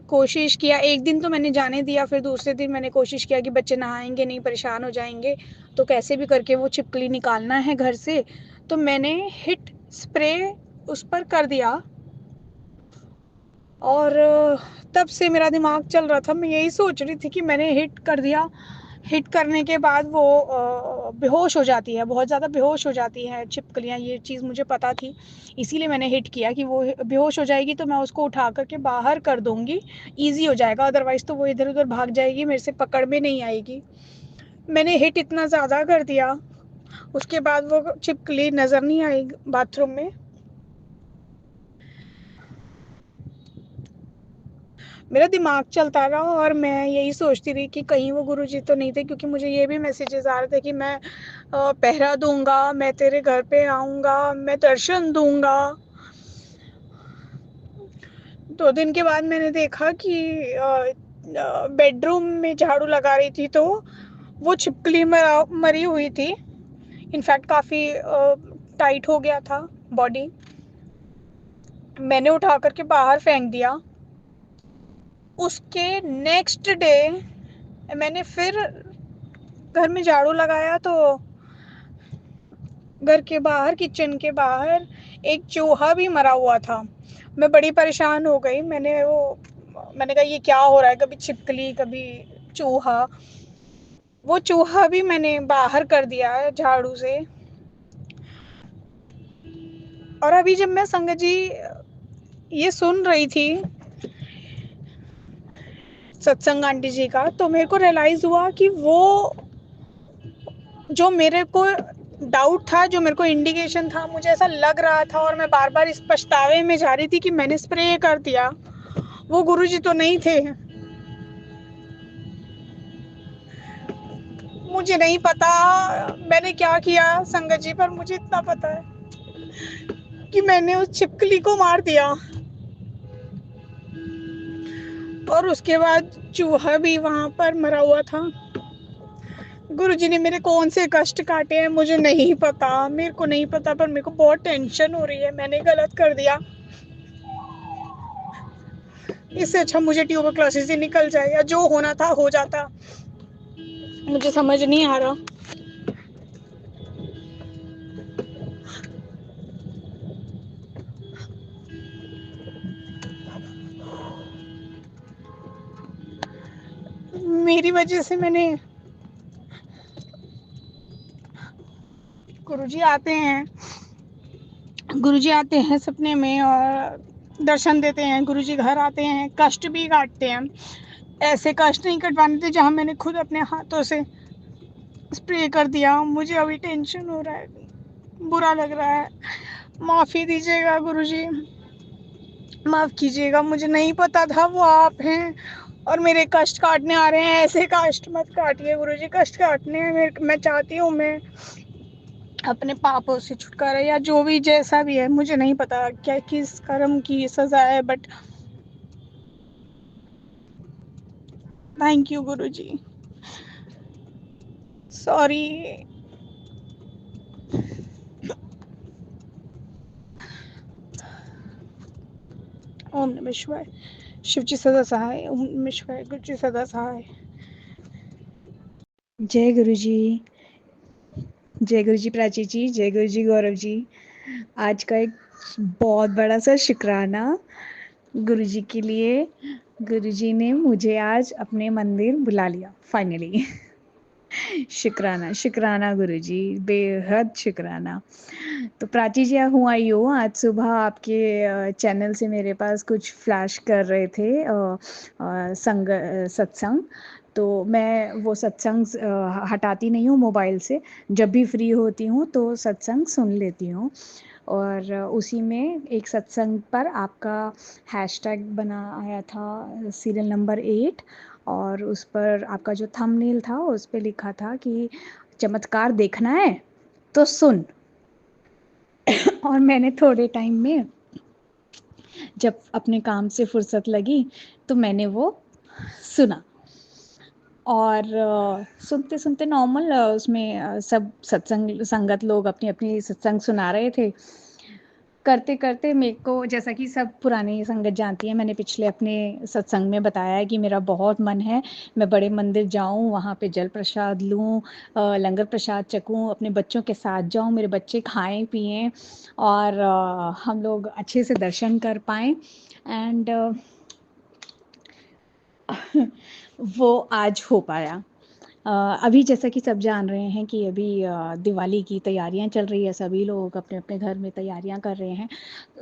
कोशिश किया, एक दिन तो मैंने जाने दिया, फिर दूसरे दिन मैंने कोशिश किया कि बच्चे नहाएंगे नहीं, परेशान हो जाएंगे, तो कैसे भी करके वो छिपकली निकालना है घर से। तो मैंने हिट स्प्रे उस पर कर दिया और तब से मेरा दिमाग चल रहा था, मैं यही सोच रही थी कि मैंने हिट कर दिया। हिट करने के बाद वो बेहोश हो जाती है, बहुत ज़्यादा बेहोश हो जाती है छिपकलियाँ, ये चीज़ मुझे पता थी, इसीलिए मैंने हिट किया कि वो बेहोश हो जाएगी तो मैं उसको उठा करके बाहर कर दूंगी, ईजी हो जाएगा, अदरवाइज़ तो वो इधर उधर भाग जाएगी, मेरे से पकड़ में नहीं आएगी। मैंने हिट इतना ज़्यादा कर दिया, उसके बाद वो छिपकली नज़र नहीं आई बाथरूम में। मेरा दिमाग चलता रहा और मैं यही सोचती रही कि कहीं वो गुरुजी तो नहीं थे, क्योंकि मुझे ये भी मैसेजेस आ रहे थे कि मैं पहरा दूंगा, मैं तेरे घर पे आऊँगा, मैं दर्शन दूंगा। 2 दिन के बाद मैंने देखा कि बेडरूम में झाड़ू लगा रही थी तो वो छिपकली मरी हुई थी, इनफैक्ट काफ़ी टाइट हो गया था बॉडी। मैंने उठा करके बाहर फेंक दिया। उसके नेक्स्ट डे मैंने फिर घर में झाड़ू लगाया तो घर के बाहर, किचन के बाहर एक चूहा भी मरा हुआ था। मैं बड़ी परेशान हो गई, मैंने कहा ये क्या हो रहा है, कभी छिपकली कभी चूहा। वो चूहा भी मैंने बाहर कर दिया झाड़ू से। और अभी जब मैं संगत जी ये सुन रही थी सत्संग आंटी जी का, तो मेरे को रियलाइज हुआ कि वो जो मेरे को डाउट था, जो मेरे को इंडिकेशन था, मुझे ऐसा लग रहा था और मैं बार बार इस पछतावे में जा रही थी कि मैंने स्प्रे कर दिया, वो गुरुजी तो नहीं थे। मुझे नहीं पता मैंने क्या किया संगत जी, पर मुझे इतना पता है कि मैंने उस छिपकली को मार दिया और उसके बाद चूहा भी वहां पर मरा हुआ था। गुरुजी ने मेरे कौन से कष्ट काटे हैं मुझे नहीं पता, मेरे को नहीं पता, पर मेरे को बहुत टेंशन हो रही है, मैंने गलत कर दिया। इससे अच्छा मुझे ट्यूबर क्लोसिस ही निकल जाए या जो होना था हो जाता, मुझे समझ नहीं आ रहा। मेरी वजह से मैंने, गुरुजी आते हैं, गुरुजी आते हैं सपने में और दर्शन देते हैं, गुरुजी घर आते हैं, कष्ट भी काटते हैं। ऐसे कष्ट नहीं कटवाने थे जहाँ मैंने खुद अपने हाथों से स्प्रे कर दिया। मुझे अभी टेंशन हो रहा है, बुरा लग रहा है, माफ़ी दीजिएगा गुरुजी, माफ़ कीजिएगा, मुझे नहीं पता था वो आप हैं और मेरे कष्ट काटने आ रहे हैं। ऐसे कष्ट मत काटिए गुरुजी, कष्ट काटने हैं, मैं चाहती हूँ मैं अपने पापों से छुटकारा, या जो भी जैसा भी है, मुझे नहीं पता क्या किस कर्म की सजा है, but thank you Guruji, sorry ओम नमः शिवाय। शिवजी सदा सहाय। ओम नमः शिवाय। गुरुजी सदा सहाय। जय गुरु जी। जय गुरु जी प्राची जी, जय गुरु जी गौरव जी। आज का एक बहुत बड़ा सा शुक्राना गुरु जी के लिए। गुरु जी ने मुझे आज अपने मंदिर बुला लिया फाइनली। शुक्राना शुक्राना गुरु जी, बेहद शुक्राना। तो प्राची जी हूँ आई हो, आज सुबह आपके चैनल से मेरे पास कुछ फ्लैश कर रहे थे सत्संग। तो मैं वो सत्संग हटाती नहीं हूँ मोबाइल से, जब भी फ्री होती हूँ तो सत्संग सुन लेती हूँ। और उसी में एक सत्संग पर आपका हैशटैग बना आया था सीरियल नंबर 8, और उस पर आपका जो थंबनेल था उस पे लिखा था कि चमत्कार देखना है तो सुन। और मैंने थोड़े टाइम में जब अपने काम से फुर्सत लगी तो मैंने वो सुना। और सुनते सुनते नॉर्मल उसमें सब सत्संग संगत लोग अपनी अपनी सत्संग सुना रहे थे। करते करते मेरे को, जैसा कि सब पुरानी संगत जानती है, मैंने पिछले अपने सत्संग में बताया है कि मेरा बहुत मन है मैं बड़े मंदिर जाऊं, वहाँ पे जल प्रसाद लूं, लंगर प्रसाद चखूं, अपने बच्चों के साथ जाऊं, मेरे बच्चे खाएं पिएं और हम लोग अच्छे से दर्शन कर पाएं। एंड वो आज हो पाया। अभी जैसा कि सब जान रहे हैं कि अभी दिवाली की तैयारियां चल रही है, सभी लोग अपने अपने घर में तैयारियां कर रहे हैं।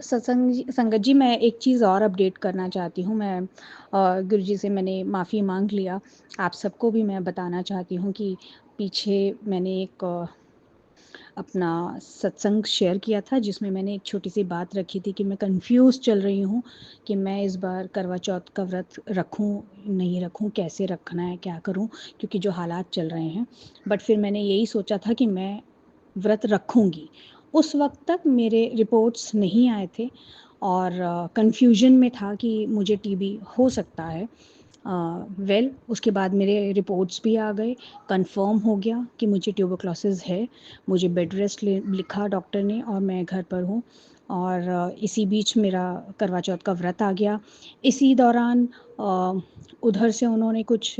संगत जी, मैं एक चीज़ और अपडेट करना चाहती हूँ। मैं गुरु जी से मैंने माफ़ी मांग लिया। आप सबको भी मैं बताना चाहती हूँ कि पीछे मैंने एक अपना सत्संग शेयर किया था जिसमें मैंने एक छोटी सी बात रखी थी कि मैं कंफ्यूज चल रही हूँ कि मैं इस बार करवा चौथ का व्रत रखूँ नहीं रखूँ, कैसे रखना है, क्या करूँ, क्योंकि जो हालात चल रहे हैं। बट फिर मैंने यही सोचा था कि मैं व्रत रखूँगी। उस वक्त तक मेरे रिपोर्ट्स नहीं आए थे और कंफ्यूजन में था कि मुझे टीबी हो सकता है। उसके बाद मेरे रिपोर्ट्स भी आ गए, कंफर्म हो गया कि मुझे ट्यूबरक्लोसिस है। मुझे बेड रेस्ट लिखा डॉक्टर ने और मैं घर पर हूँ। और इसी बीच मेरा करवा चौथ का व्रत आ गया। इसी दौरान उधर से उन्होंने कुछ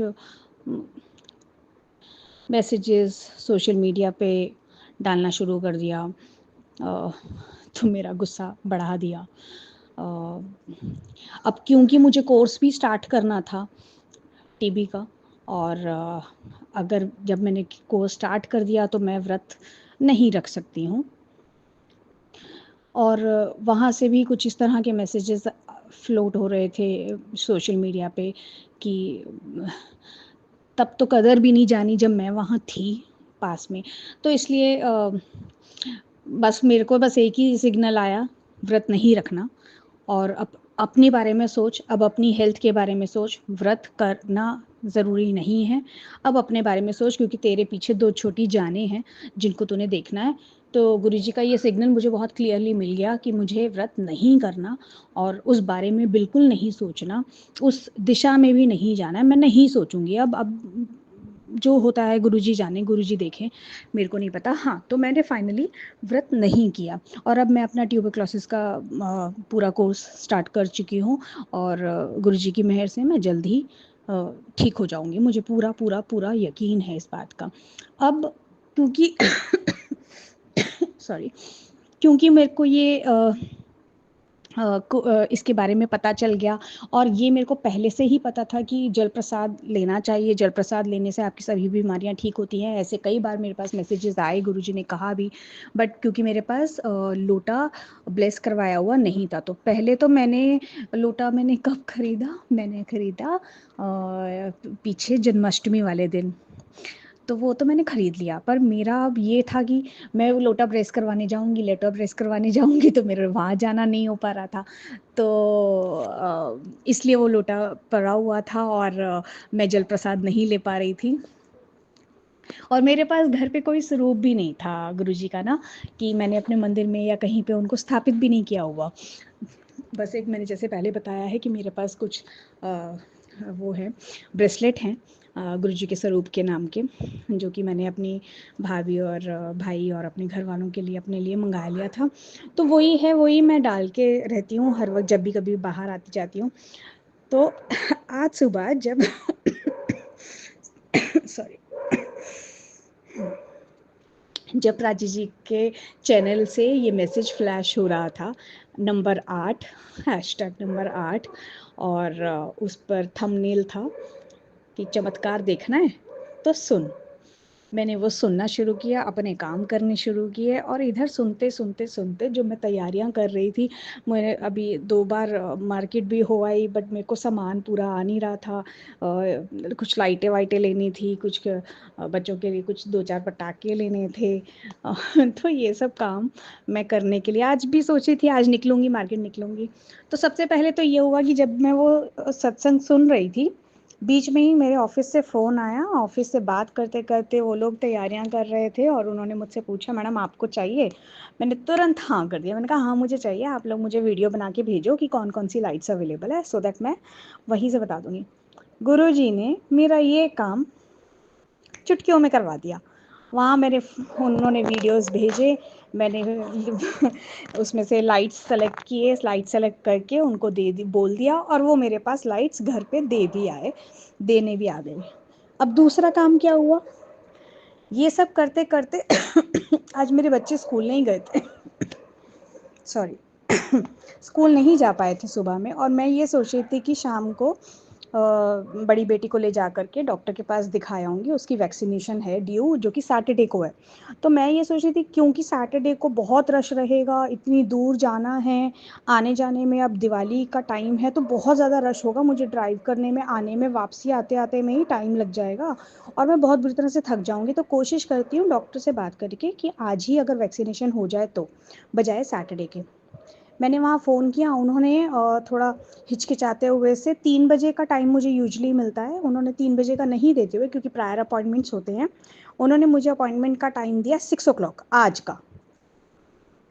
मैसेजेस सोशल मीडिया पे डालना शुरू कर दिया, तो मेरा गुस्सा बढ़ा दिया। अब क्योंकि मुझे कोर्स भी स्टार्ट करना था टीबी का, और अगर जब मैंने कोर्स स्टार्ट कर दिया तो मैं व्रत नहीं रख सकती हूँ। और वहाँ से भी कुछ इस तरह के मैसेजेस फ्लोट हो रहे थे सोशल मीडिया पे कि तब तो कदर भी नहीं जानी जब मैं वहाँ थी पास में। तो इसलिए बस मेरे को बस एक ही सिग्नल आया, व्रत नहीं रखना। और अब अपने बारे में सोच, अब अपनी हेल्थ के बारे में सोच, व्रत करना ज़रूरी नहीं है। अब अपने बारे में सोच, क्योंकि तेरे पीछे 2 छोटी जानें हैं जिनको तूने देखना है। तो गुरुजी का ये सिग्नल मुझे बहुत क्लियरली मिल गया कि मुझे व्रत नहीं करना और उस बारे में बिल्कुल नहीं सोचना, उस दिशा में भी नहीं जाना है। मैं नहीं सोचूंगी अब जो होता है गुरुजी जाने, गुरुजी देखें, मेरे को नहीं पता। हाँ, तो मैंने फाइनली व्रत नहीं किया और अब मैं अपना ट्यूबरक्लोसिस का पूरा कोर्स स्टार्ट कर चुकी हूँ और गुरुजी की मेहर से मैं जल्द ही ठीक हो जाऊंगी। मुझे पूरा पूरा पूरा यकीन है इस बात का। अब क्योंकि सॉरी, क्योंकि मेरे को ये इसके बारे में पता चल गया और ये मेरे को पहले से ही पता था कि जल प्रसाद लेना चाहिए, जल प्रसाद लेने से आपकी सभी बीमारियां ठीक होती हैं। ऐसे कई बार मेरे पास मैसेजेस आए, गुरुजी ने कहा भी, बट क्योंकि मेरे पास लोटा ब्लेस करवाया हुआ नहीं था, तो पहले तो लोटा मैंने कब खरीदा, मैंने खरीदा पीछे जन्माष्टमी वाले दिन, तो वो तो मैंने ख़रीद लिया। पर मेरा अब ये था कि मैं वो लोटा प्रेस करवाने जाऊँगी, लेटा प्रेस करवाने जाऊँगी, तो मेरा वहाँ जाना नहीं हो पा रहा था। तो इसलिए वो लोटा पड़ा हुआ था और मैं जल प्रसाद नहीं ले पा रही थी। और मेरे पास घर पे कोई स्वरूप भी नहीं था गुरुजी का ना, कि मैंने अपने मंदिर में या कहीं पे उनको स्थापित भी नहीं किया हुआ। बस एक मैंने जैसे पहले बताया है कि मेरे पास कुछ वो है, ब्रेसलेट हैं गुरुजी के स्वरूप के नाम के, जो कि मैंने अपनी भाभी और भाई और अपने घर वालों के लिए अपने लिए मंगा लिया था। तो वही है, वही मैं डाल के रहती हूँ हर वक्त जब भी कभी बाहर आती जाती हूँ। तो आज सुबह जब सॉरी, जब प्राची जी के चैनल से ये मैसेज फ्लैश हो रहा था, नंबर 8, हैशटैग नंबर 8, और उस पर थंबनेल था कि चमत्कार देखना है तो सुन। मैंने वो सुनना शुरू किया, अपने काम करने शुरू किए, और इधर सुनते सुनते सुनते जो मैं तैयारियां कर रही थी, मैंने अभी 2 बार मार्केट भी हो आई, बट मेरे को सामान पूरा आ नहीं रहा था। कुछ लाइटें वाइटें लेनी थी, कुछ बच्चों के लिए कुछ 2-4 पटाखे लेने थे। तो ये सब काम मैं करने के लिए आज भी सोची थी, आज निकलूंगी, मार्केट निकलूंगी। तो सबसे पहले तो ये हुआ कि जब मैं वो सत्संग सुन रही थी, बीच में ही मेरे ऑफिस से फ़ोन आया। ऑफिस से बात करते करते वो लोग तैयारियां कर रहे थे और उन्होंने मुझसे पूछा, मैडम आपको चाहिए? मैंने तुरंत हाँ कर दिया। मैंने कहा हाँ मुझे चाहिए, आप लोग मुझे वीडियो बना के भेजो कि कौन कौन सी लाइट्स अवेलेबल है, सो दैट मैं वहीं से बता दूंगी। गुरुजी ने मेरा ये काम चुटकियों में करवा दिया। वहाँ मेरे उन्होंने वीडियोस भेजे, मैंने उसमें से लाइट्स सेलेक्ट किए, लाइट सेलेक्ट करके उनको दे दी, बोल दिया, और वो मेरे पास लाइट्स घर पे दे भी आए, देने भी आ गए। अब दूसरा काम क्या हुआ, ये सब करते करते आज मेरे बच्चे स्कूल नहीं गए थे, सॉरी, स्कूल नहीं जा पाए थे सुबह में, और मैं ये सोच रही थी कि शाम को बड़ी बेटी को ले जा करके डॉक्टर के पास दिखाया आऊँगी, उसकी वैक्सीनेशन है ड्यू, जो कि सैटरडे को है। तो मैं ये सोच रही थी क्योंकि सैटरडे को बहुत रश रहेगा, इतनी दूर जाना है, आने जाने में अब दिवाली का टाइम है तो बहुत ज़्यादा रश होगा, मुझे ड्राइव करने में, आने में, वापसी आते आते में ही टाइम लग जाएगा और मैं बहुत बुरी तरह से थक जाऊँगी। तो कोशिश करती हूँ डॉक्टर से बात करके कि आज ही अगर वैक्सीनेशन हो जाए तो, बजाय सैटरडे के। मैंने वहाँ फ़ोन किया, उन्होंने थोड़ा हिचकिचाते हुए से 3 बजे का टाइम मुझे यूजुअली मिलता है, उन्होंने 3 बजे का नहीं देते हुए, क्योंकि प्रायर अपॉइंटमेंट्स होते हैं, उन्होंने मुझे अपॉइंटमेंट का टाइम दिया 6 o'clock आज का।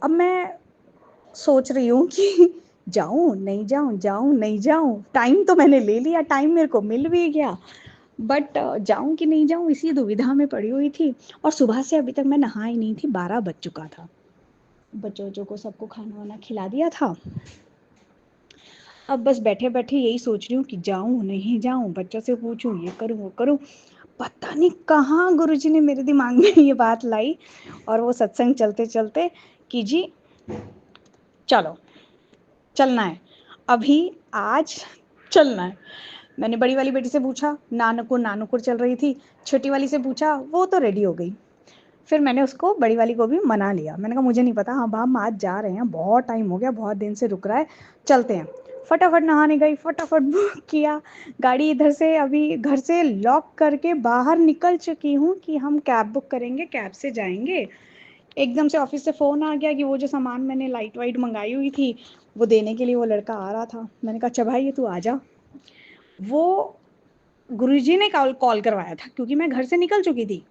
अब मैं सोच रही हूँ कि जाऊँ नहीं जाऊँ, जाऊँ नहीं जाऊँ, टाइम तो मैंने ले लिया, टाइम मेरे को मिल भी गया, बट जाऊँ कि नहीं जाऊँ इसी दुविधा में पड़ी हुई थी। और सुबह से अभी तक मैं नहाई नहीं थी, 12 बज चुका था। बच्चों को सबको खाना वाना खिला दिया था। अब बस बैठे बैठे यही सोच रही हूँ कि जाऊँ नहीं जाऊँ, बच्चों से पूछूँ, ये करूँ वो करूँ। पता नहीं कहाँ गुरुजी ने मेरे दिमाग में ये बात लाई, और वो सत्संग चलते चलते कि जी चलो चलना है, अभी आज चलना है। मैंने बड़ी वाली बेटी से पूछा, नानकपुर चल रही थी, छोटी वाली से पूछा, वो तो रेडी हो गई। फिर मैंने उसको, बड़ी वाली को भी मना लिया, मैंने कहा मुझे नहीं पता, हाँ हम आज जा रहे हैं, बहुत टाइम हो गया, बहुत दिन से रुक रहा है, चलते हैं। फटाफट नहाने गई, फटाफट बुक किया गाड़ी, इधर से अभी घर से लॉक करके बाहर निकल चुकी हूँ कि हम कैब बुक करेंगे, कैब से जाएंगे। एकदम से ऑफिस से फ़ोन आ गया कि वो जो सामान मैंने लाइट वाइट मंगाई हुई थी वो देने के लिए वो लड़का आ रहा था। मैंने कहा अच्छा भाई तू आ जा। वो गुरुजी ने कॉल करवाया था क्योंकि मैं घर से निकल चुकी थी,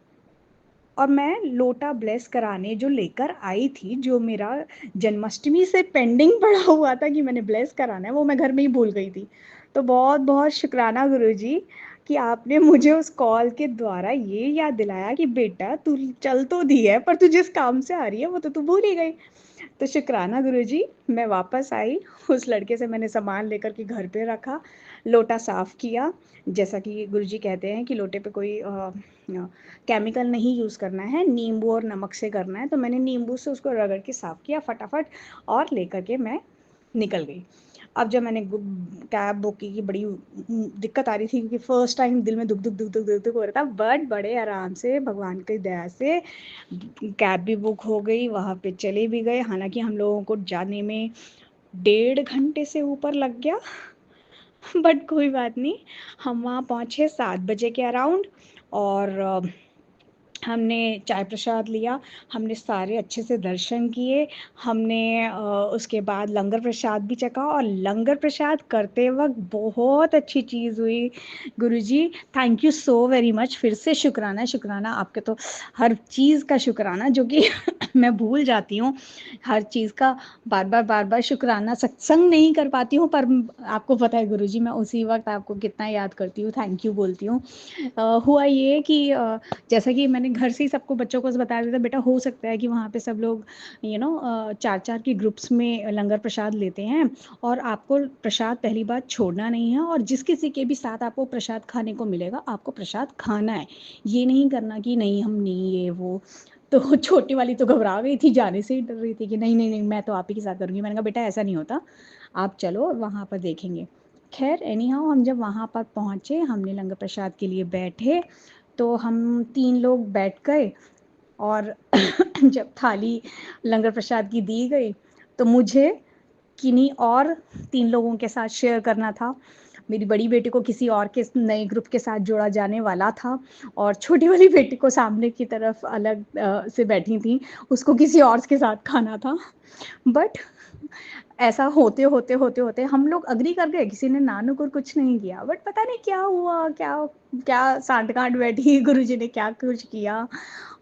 और मैं लोटा ब्लेस कराने जो लेकर आई थी, जो मेरा जन्माष्टमी से पेंडिंग पड़ा हुआ था कि मैंने ब्लेस कराना है, वो मैं घर में ही भूल गई थी। तो बहुत बहुत शुक्राना गुरुजी कि आपने मुझे उस कॉल के द्वारा ये याद दिलाया कि बेटा तू चल तो दी है, पर तू जिस काम से आ रही है वो तो तू भूल ही गई। तो शुक्राना गुरुजी, मैं वापस आई, उस लड़के से मैंने सामान लेकर के घर पे रखा, लोटा साफ़ किया, जैसा कि गुरुजी कहते हैं कि लोटे पे कोई केमिकल नहीं यूज़ करना है, नींबू और नमक से करना है। तो मैंने नींबू से उसको रगड़ के साफ़ किया फटाफट, और लेकर के मैं निकल गई। अब जब मैंने कैब बुक की, बड़ी दिक्कत आ रही थी क्योंकि फर्स्ट टाइम दिल में दुख दुख दुख दुख दुख दुख हो रहा था, बट बड़े आराम से भगवान की दया से कैब भी बुक हो गई, वहाँ पे चले भी गए। हालांकि हम लोगों को जाने में 1.5 घंटे से ऊपर लग गया, बट कोई बात नहीं, हम वहाँ पहुँचे 7 बजे के अराउंड, और हमने चाय प्रसाद लिया, हमने सारे अच्छे से दर्शन किए, हमने उसके बाद लंगर प्रसाद भी चखा और लंगर प्रसाद करते वक़्त बहुत अच्छी चीज़ हुई। Guruji thank you so very much, फिर से शुक्राना, शुक्राना आपके तो हर चीज़ का शुक्राना जो कि मैं भूल जाती हूँ, हर चीज़ का बार-बार शुक्राना सत्संग नहीं कर पाती हूँ, पर आपको पता है गुरुजी मैं उसी वक़्त आपको कितना याद करती हूँ, थैंक यू बोलती हूँ। हुआ ये कि जैसा कि मैंने घर से ही सबको बच्चों को बताया था बेटा हो सकता है कि वहाँ पे सब लोग चार-चार के ग्रुप्स में लंगर प्रसाद लेते हैं और आपको प्रसाद पहली बात छोड़ना नहीं है और जिस किसी के भी साथ आपको प्रसाद खाने को मिलेगा, आपको प्रसाद खाना है। ये नहीं करना कि नहीं हम नहीं ये वो। तो छोटी वाली तो घबरा गई थी, जाने से ही डर रही थी कि नहीं, मैं तो आप ही के साथ करूँगी। मैंने कहा बेटा ऐसा नहीं होता, आप चलो वहाँ पर देखेंगे। ख़ैर एनी हाउ हम जब वहाँ पर पहुँचे, हमने लंगर प्रसाद के लिए बैठे, तो हम 3 लोग बैठ गए और जब थाली लंगर प्रसाद की दी गई, तो मुझे किन्हीं और 3 लोगों के साथ शेयर करना था। मेरी बड़ी बेटी को किसी और के नए ग्रुप के साथ जोड़ा जाने वाला था और छोटी वाली बेटी को सामने की तरफ अलग से बैठी थीं, उसको किसी और के साथ खाना था। बट ऐसा होते हम लोग एग्री कर गए, किसी ने ना-नुकुर कुछ नहीं किया। बट पता नहीं क्या हुआ, क्या क्या सांठ-गांठ बैठी, गुरुजी ने क्या कुछ किया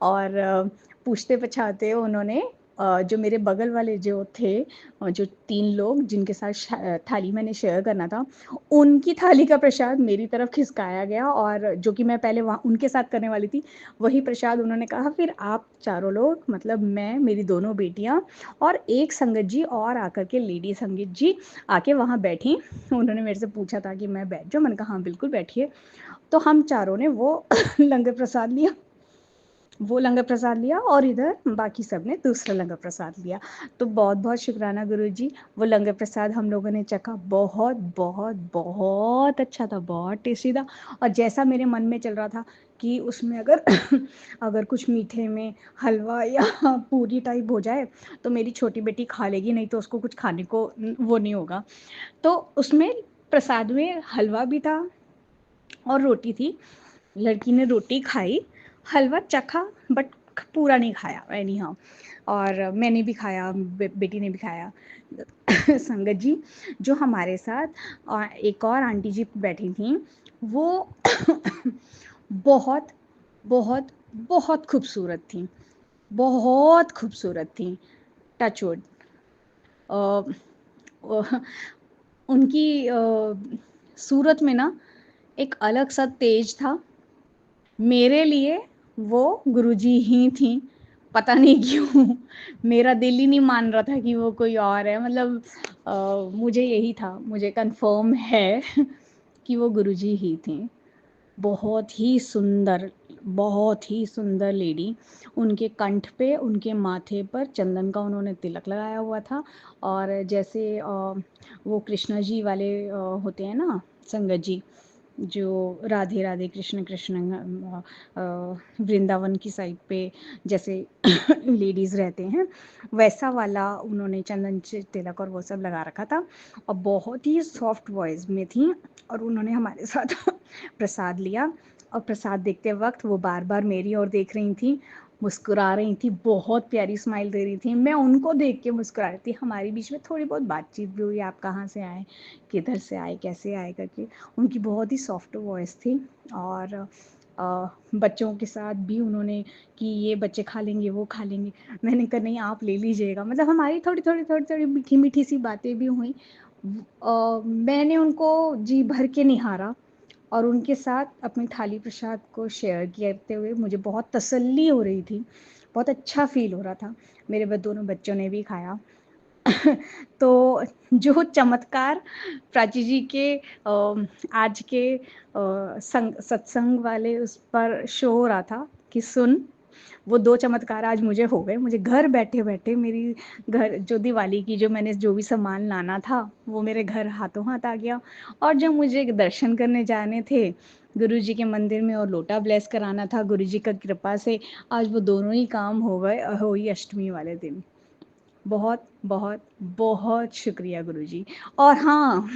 और पूछते-पछाते उन्होंने जो मेरे बगल वाले जो थे जो 3 लोग जिनके साथ थाली मैंने शेयर करना था, उनकी थाली का प्रसाद मेरी तरफ खिसकाया गया और जो कि मैं पहले वहाँ उनके साथ करने वाली थी, वही प्रसाद उन्होंने कहा फिर आप चारों लोग मतलब मैं, मेरी दोनों बेटियाँ और एक संगत जी और आकर के लेडी संगीत जी आके वहाँ बैठी। उन्होंने मेरे से पूछा था कि मैं बैठ जाऊँ? मैंने कहा हाँ, बिल्कुल बैठिए। तो हम चारों ने वो लंगर प्रसाद लिया। वो लंगर प्रसाद लिया और इधर बाकी सब ने दूसरा लंगर प्रसाद लिया। तो बहुत-बहुत शुक्राना गुरुजी, वो लंगर प्रसाद हम लोगों ने चखा, बहुत अच्छा था, बहुत टेस्टी था और जैसा मेरे मन में चल रहा था कि उसमें अगर अगर कुछ मीठे में हलवा या पूरी टाइप हो जाए, तो मेरी छोटी बेटी खा लेगी, नहीं तो उसको कुछ खाने को वो नहीं होगा। तो उसमें प्रसाद में हलवा भी था और रोटी थी। लड़की ने रोटी खाई, हलवा चखा बट पूरा नहीं खाया एनी हाउ और मैंने भी खाया, बेटी ने भी खाया। संगत जी जो हमारे साथ एक और आंटी जी बैठी थीं, वो बहुत, बहुत, बहुत खूबसूरत थीं, बहुत खूबसूरत थीं, टच वुड। अ, वह उनकी सूरत में ना एक अलग-सा तेज था। मेरे लिए वो गुरुजी ही थीं, पता नहीं क्यों मेरा दिल ही नहीं मान रहा था कि वो कोई और है मतलब मुझे यही था, मुझे कन्फ़र्म है कि वो गुरुजी ही थीं। बहुत ही सुंदर लेडी, उनके कंठ पे, उनके माथे पर चंदन का उन्होंने तिलक लगाया हुआ था और जैसे वो कृष्ण जी वाले होते हैं ना संगत जी, जो राधे राधे कृष्ण कृष्ण वृंदावन की साइड पे जैसे लेडीज़ रहते हैं वैसा वाला उन्होंने चंदन तिलक और वो सब लगा रखा था और बहुत ही सॉफ्ट वॉइस में थी और उन्होंने हमारे साथ प्रसाद लिया और प्रसाद देखते वक्त वो बार बार मेरी ओर देख रही थी, मुस्कुरा रही थी, बहुत प्यारी स्माइल दे रही थी, मैं उनको देख के मुस्कुरा रही थी। हमारे बीच में थोड़ी बहुत बातचीत भी हुई, आप कहाँ से आए, किधर से आए, कैसे आए करके। उनकी बहुत ही सॉफ्ट वॉइस थी और बच्चों के साथ भी उन्होंने कि ये बच्चे खा लेंगे, वो खा लेंगे। मैंने कहा नहीं आप ले लीजिएगा, मतलब हमारी थोड़ी मीठी सी बातें भी हुई। मैंने उनको जी भर के निहारा और उनके साथ अपनी थाली प्रसाद को शेयर करते हुए मुझे बहुत तसल्ली हो रही थी, बहुत अच्छा फ़ील हो रहा था। मेरे दोनों बच्चों ने भी खाया। तो जो चमत्कार प्राची जी के आज के सत्संग वाले उस पर शो हो रहा था कि सुन, वो 2 चमत्कार आज मुझे हो गए। मुझे घर बैठे-बैठे मेरी घर जो दिवाली की जो मैंने जो भी सामान लाना था, वो मेरे घर हाथों हाथ आ गया और जब मुझे दर्शन करने जाने थे, गुरुजी के मंदिर में और लोटा ब्लेस कराना था, गुरुजी का कृपा से आज वो दोनों ही काम हो गए होली अष्टमी वाले दिन। बहुत बहुत बहुत शुक्रिया गुरुजी। और हाँ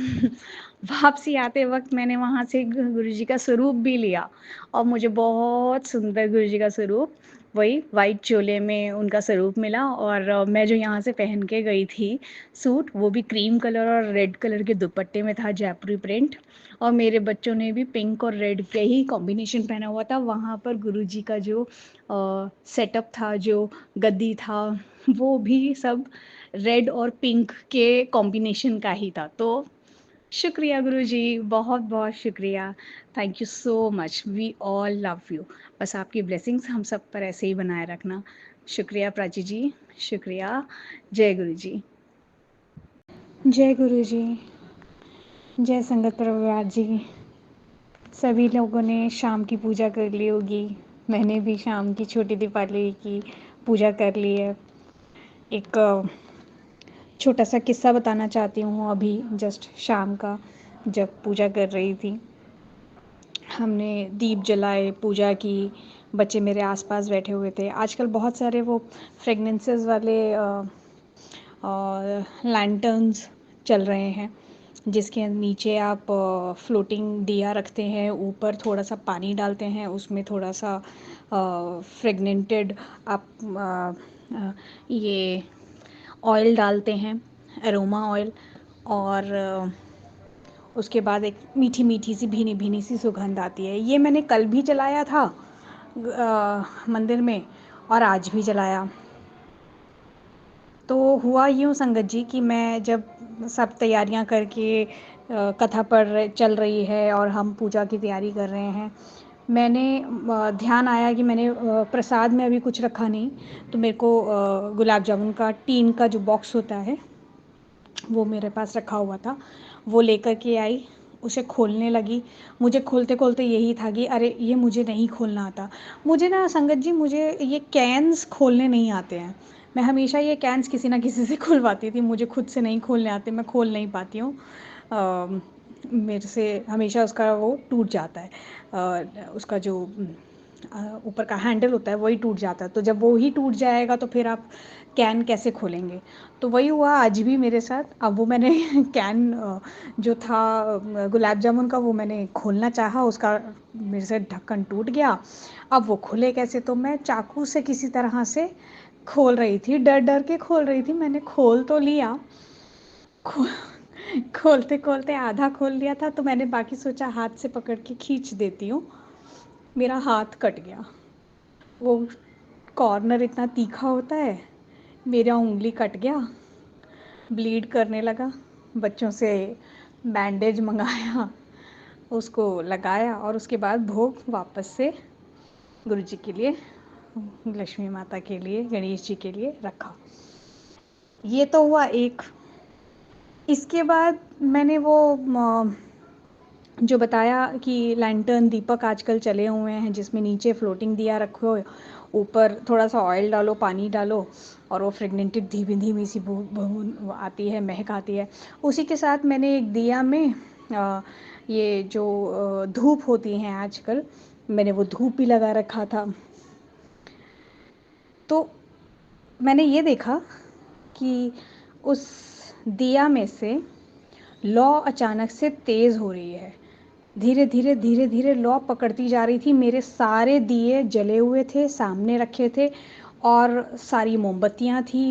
वापसी आते वक्त मैंने वहाँ से गुरुजी का स्वरूप भी लिया और मुझे बहुत सुंदर गुरुजी का स्वरूप वही वाइट चोले में उनका स्वरूप मिला। और मैं जो यहाँ से पहन के गई थी सूट, वो भी क्रीम कलर और रेड कलर के दुपट्टे में था, जयपुरी प्रिंट। और मेरे बच्चों ने भी पिंक और रेड के ही कॉम्बिनेशन पहना हुआ था। वहाँ पर गुरुजी का जो सेटअप था, जो गद्दी था, वो भी सब रेड और पिंक के कॉम्बिनेशन का ही था। तो शुक्रिया गुरुजी, बहुत बहुत शुक्रिया। Thank you so much, we all love you. बस आपकी ब्लेसिंग्स हम सब पर ऐसे ही बनाए रखना। शुक्रिया प्राची जी, शुक्रिया। जय गुरु जी। जय गुरु जी। जय संगत परिवार जी। सभी लोगों ने शाम की पूजा कर ली होगी। मैंने भी शाम की छोटी दीपावली की पूजा कर ली है। एक छोटा सा किस्सा बताना चाहती हूँ अभी जस्ट शाम का, जब पूजा कर रही थी। हमने दीप जलाए, पूजा की, बच्चे मेरे आसपास बैठे हुए थे। आजकल बहुत सारे वो फ्रेगनेंसेस वाले लैंटर्न्स चल रहे हैं, जिसके नीचे आप फ्लोटिंग दिया रखते हैं, ऊपर थोड़ा सा पानी डालते हैं, उसमें थोड़ा सा फ्रेगनेंटेड आप ये ऑयल डालते हैं, एरोमा ऑयल। और उसके बाद एक मीठी मीठी सी भीनी भीनी सी सुगंध आती है। ये मैंने कल भी जलाया था मंदिर में, और आज भी जलाया। तो हुआ यूँ संगत जी कि मैं जब सब तैयारियां करके कथा पढ़ चल रही है और हम पूजा की तैयारी कर रहे हैं, मैंने ध्यान आया कि मैंने प्रसाद में अभी कुछ रखा नहीं। तो मेरे को गुलाब जामुन का टीन का जो बॉक्स होता है वो मेरे पास रखा हुआ था, वो लेकर के आई, उसे खोलने लगी। मुझे खोलते खोलते यही था कि अरे ये मुझे नहीं खोलना आता। मुझे ना संगत जी, मुझे ये कैन्स खोलने नहीं आते हैं। मैं हमेशा ये कैन्स किसी ना किसी से खुलवाती थी, मुझे खुद से नहीं खोलने आते, मैं खोल नहीं पाती हूँ। मेरे से हमेशा उसका वो टूट जाता है, उसका जो ऊपर का हैंडल होता है वही टूट जाता है। तो जब वो ही टूट जाएगा तो फिर आप कैन कैसे खोलेंगे। तो वही हुआ आज भी मेरे साथ। अब वो मैंने कैन जो था गुलाब जामुन का, वो मैंने खोलना चाहा, उसका मेरे से ढक्कन टूट गया। अब वो खुले कैसे, तो मैं चाकू से किसी तरह से खोल रही थी, डर डर के खोल रही थी। मैंने खोल तो लिया, खो, खोलते खोलते आधा खोल लिया था, तो मैंने बाकी सोचा हाथ से पकड़ के खींच देती हूँ, मेरा हाथ कट गया। वो कॉर्नर इतना तीखा होता है, मेरा उंगली कट गया, ब्लीड करने लगा। बच्चों से बैंडेज मंगाया, उसको लगाया, और उसके बाद भोग वापस से गुरु जी के लिए, लक्ष्मी माता के लिए, गणेश जी के लिए रखा। ये तो हुआ एक। इसके बाद मैंने वो जो बताया कि लैंटर्न दीपक आजकल चले हुए हैं, जिसमें नीचे फ्लोटिंग दिया रखो, ऊपर थोड़ा सा ऑयल डालो, पानी डालो, और वो फ्रेगनेंटेड धीमी धीमी सी बू आती है, महक आती है। उसी के साथ मैंने एक दिया में ये जो धूप होती हैं आजकल, मैंने वो धूप भी लगा रखा था। तो मैंने ये देखा कि उस दिया में से लौ अचानक से तेज़ हो रही है। धीरे धीरे धीरे धीरे लौ पकड़ती जा रही थी। मेरे सारे दिए जले हुए थे, सामने रखे थे, और सारी मोमबत्तियाँ थी।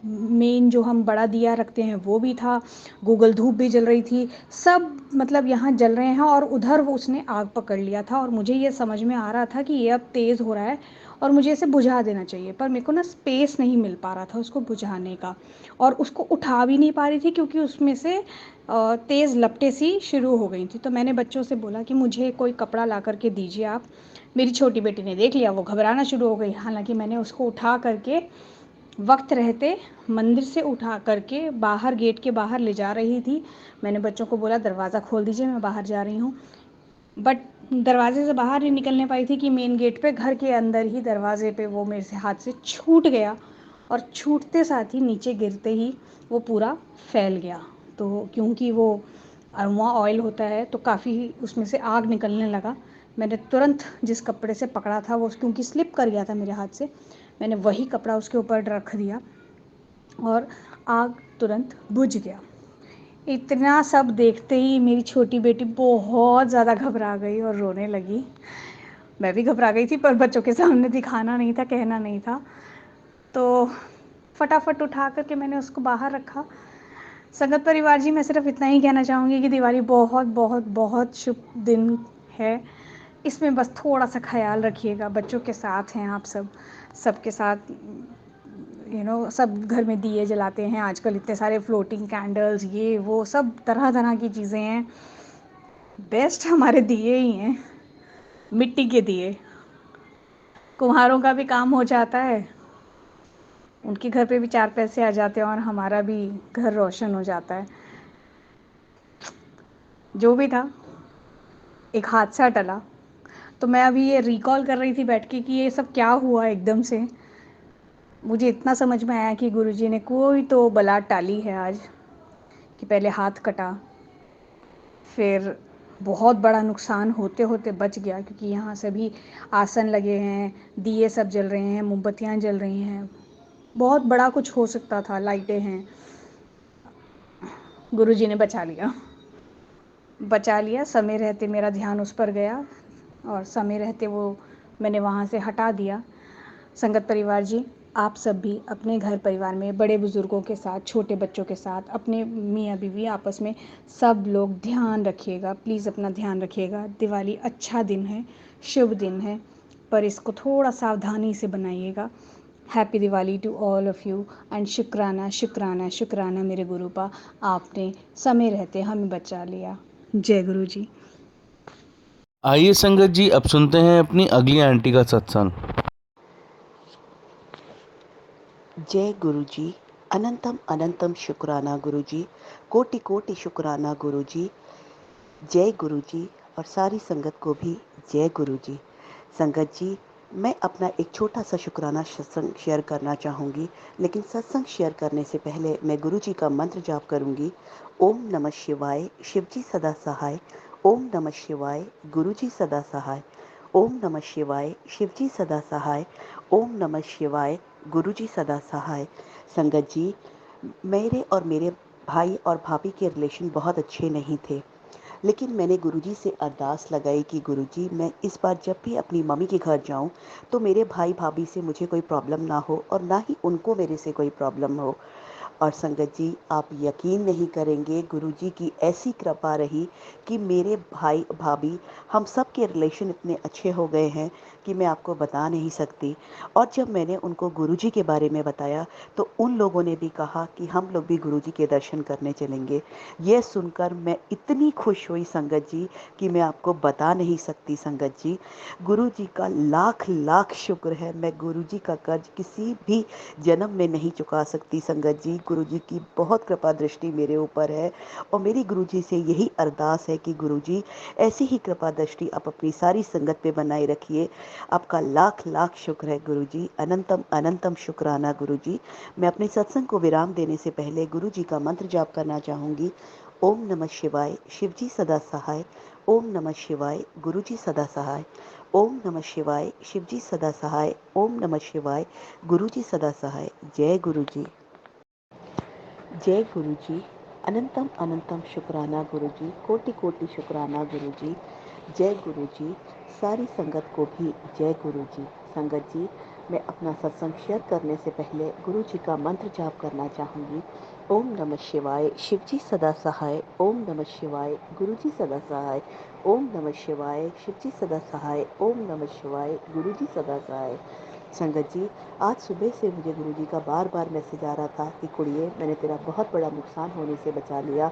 मेन जो हम बड़ा दिया रखते हैं वो भी था, गूगल धूप भी जल रही थी, सब मतलब यहाँ जल रहे हैं। और उधर वो उसने आग पकड़ लिया था, और मुझे ये समझ में आ रहा था कि ये अब तेज़ हो रहा है और मुझे इसे बुझा देना चाहिए, पर मेरे को ना स्पेस नहीं मिल पा रहा था उसको बुझाने का, और उसको उठा भी नहीं पा रही थी क्योंकि उसमें से तेज़ लपटें सी शुरू हो गई थी। तो मैंने बच्चों से बोला कि मुझे कोई कपड़ा ला करके दीजिए आप। मेरी छोटी बेटी ने देख लिया, वो घबराना शुरू हो गई। हालांकि मैंने उसको उठा करके वक्त रहते मंदिर से उठा करके बाहर, गेट के बाहर ले जा रही थी। मैंने बच्चों को बोला दरवाज़ा खोल दीजिए, मैं बाहर जा रही हूँ। बट दरवाजे से बाहर नहीं निकलने पाई थी कि मेन गेट पे, घर के अंदर ही दरवाजे पे वो मेरे से हाथ से छूट गया, और छूटते साथ ही नीचे गिरते ही वो पूरा फैल गया। तो क्योंकि वो अरोमा ऑयल होता है तो काफ़ी उसमें से आग निकलने लगा। मैंने तुरंत जिस कपड़े से पकड़ा था वो, क्योंकि स्लिप कर गया था मेरे हाथ से, मैंने वही कपड़ा उसके ऊपर रख दिया, और आग तुरंत बुझ गया। इतना सब देखते ही मेरी छोटी बेटी बहुत ज़्यादा घबरा गई और रोने लगी। मैं भी घबरा गई थी, पर बच्चों के सामने दिखाना नहीं था, कहना नहीं था। तो फटाफट उठा कर के मैंने उसको बाहर रखा। संगत परिवार जी, मैं सिर्फ इतना ही कहना चाहूँगी कि दिवाली बहुत बहुत बहुत शुभ दिन है। इसमें बस थोड़ा सा ख्याल रखिएगा, बच्चों के साथ हैं आप सब, सबके साथ सब घर में दिए जलाते हैं आजकल, इतने सारे फ्लोटिंग कैंडल्स, ये वो सब तरह तरह की चीज़ें हैं। बेस्ट हमारे दिए ही हैं, मिट्टी के दिए। कुम्हारों का भी काम हो जाता है, उनके घर पे भी 4 पैसे आ जाते हैं और हमारा भी घर रोशन हो जाता है। जो भी था, एक हादसा टला। तो मैं अभी ये रिकॉल कर रही थी बैठ के कि ये सब क्या हुआ एकदम से। मुझे इतना समझ में आया कि गुरुजी ने कोई तो बला टाली है आज, कि पहले हाथ कटा, फिर बहुत बड़ा नुकसान होते होते बच गया, क्योंकि यहाँ सभी आसन लगे हैं, दिए सब जल रहे हैं, मोमबत्तियाँ जल रही हैं, बहुत बड़ा कुछ हो सकता था, लाइटें हैं। गुरुजी ने बचा लिया, बचा लिया। समय रहते मेरा ध्यान उस पर गया और समय रहते वो मैंने वहाँ से हटा दिया। संगत परिवार जी, आप सब भी अपने घर परिवार में बड़े बुज़ुर्गों के साथ, छोटे बच्चों के साथ, अपने मियाँ बीवी आपस में सब लोग ध्यान रखिएगा, प्लीज़ अपना ध्यान रखिएगा। दिवाली अच्छा दिन है, शुभ दिन है, पर इसको थोड़ा सावधानी से बनाइएगा। Happy Diwali to all of you and शुक्राना शुक्राना शुक्राना मेरे गुरुपा, आपने समय रहते हमें बचा लिया। जय गुरु जी। आइए संगत जी, अब सुनते हैं अपनी अगली आंटी का सत्संग। जय गुरुजी। अनंतम अनंतम शुक्राना गुरुजी। कोटि कोटि शुक्राना गुरुजी। जय गुरुजी। और सारी संगत को भी जय गुरुजी। संगत जी, मैं अपना एक छोटा सा शुक्राना सत्संग शेयर करना चाहूँगी, लेकिन सत्संग शेयर करने से पहले मैं गुरुजी का मंत्र जाप करूँगी। ओम नमः शिवाय, शिवजी सदा सहाय। ओम नमः शिवाय, गुरुजी सदा सहाय। ओम नमः शिवाय, शिवजी सदा सहाय। ओम नमः शिवाय, गुरुजी सदा सहाय। संगत जी, मेरे और मेरे भाई और भाभी के रिलेशन बहुत अच्छे नहीं थे, लेकिन मैंने गुरुजी से अरदास लगाई कि गुरुजी, मैं इस बार जब भी अपनी मम्मी के घर जाऊं तो मेरे भाई भाभी से मुझे कोई प्रॉब्लम ना हो और ना ही उनको मेरे से कोई प्रॉब्लम हो। और संगत जी, आप यकीन नहीं करेंगे, गुरुजी की ऐसी कृपा रही कि मेरे भाई भाभी हम सब के रिलेशन इतने अच्छे हो गए हैं कि मैं आपको बता नहीं सकती। और जब मैंने उनको गुरुजी के बारे में बताया तो उन लोगों ने भी कहा कि हम लोग भी गुरुजी के दर्शन करने चलेंगे। यह सुनकर मैं इतनी खुश हुई संगत जी कि मैं आपको बता नहीं सकती। संगत जी, गुरुजी का लाख लाख शुक्र है। मैं गुरुजी का कर्ज किसी भी जन्म में नहीं चुका सकती। संगत जी, गुरुजी की बहुत कृपा दृष्टि मेरे ऊपर है और मेरी गुरुजी से यही अरदास है कि गुरुजी ऐसी ही कृपा दृष्टि आप अपनी सारी संगत पे बनाए रखिए। आपका लाख लाख शुक्र है गुरुजी। अनंतम अनंतम शुक्राना गुरुजी। मैं अपने सत्संग को विराम देने से पहले गुरुजी का मंत्र जाप करना चाहूँगी। ओम नमः शिवाय, शिवजी सदा सहाय। ओम नमः शिवाय, गुरुजी सदा सहाय। ओम नमः शिवाय, शिवजी सदा सहाय। ओम नमः शिवाय, गुरुजी सदा सहाय। जय गुरुजी। जय गुरुजी। अनंतम अनंतम शुक्राना गुरुजी। कोटि कोटि शुक्राना गुरुजी। जय गुरुजी। सारी संगत को भी जय गुरुजी। संगत जी, मैं अपना सत्संग शेयर करने से पहले गुरुजी का मंत्र जाप करना चाहूँगी। ओम नमः शिवाय, शिवजी सदा सहाय। ओम नमः शिवाय, गुरुजी सदा सहाय। ओम नमः शिवाय, शिवजी सदा सहाय। ओम नमः शिवाय, गुरुजी सदा सहाय। संगत जी, आज सुबह से मुझे गुरुजी का बार बार मैसेज आ रहा था कि कुड़िए, मैंने तेरा बहुत बड़ा नुकसान होने से बचा लिया,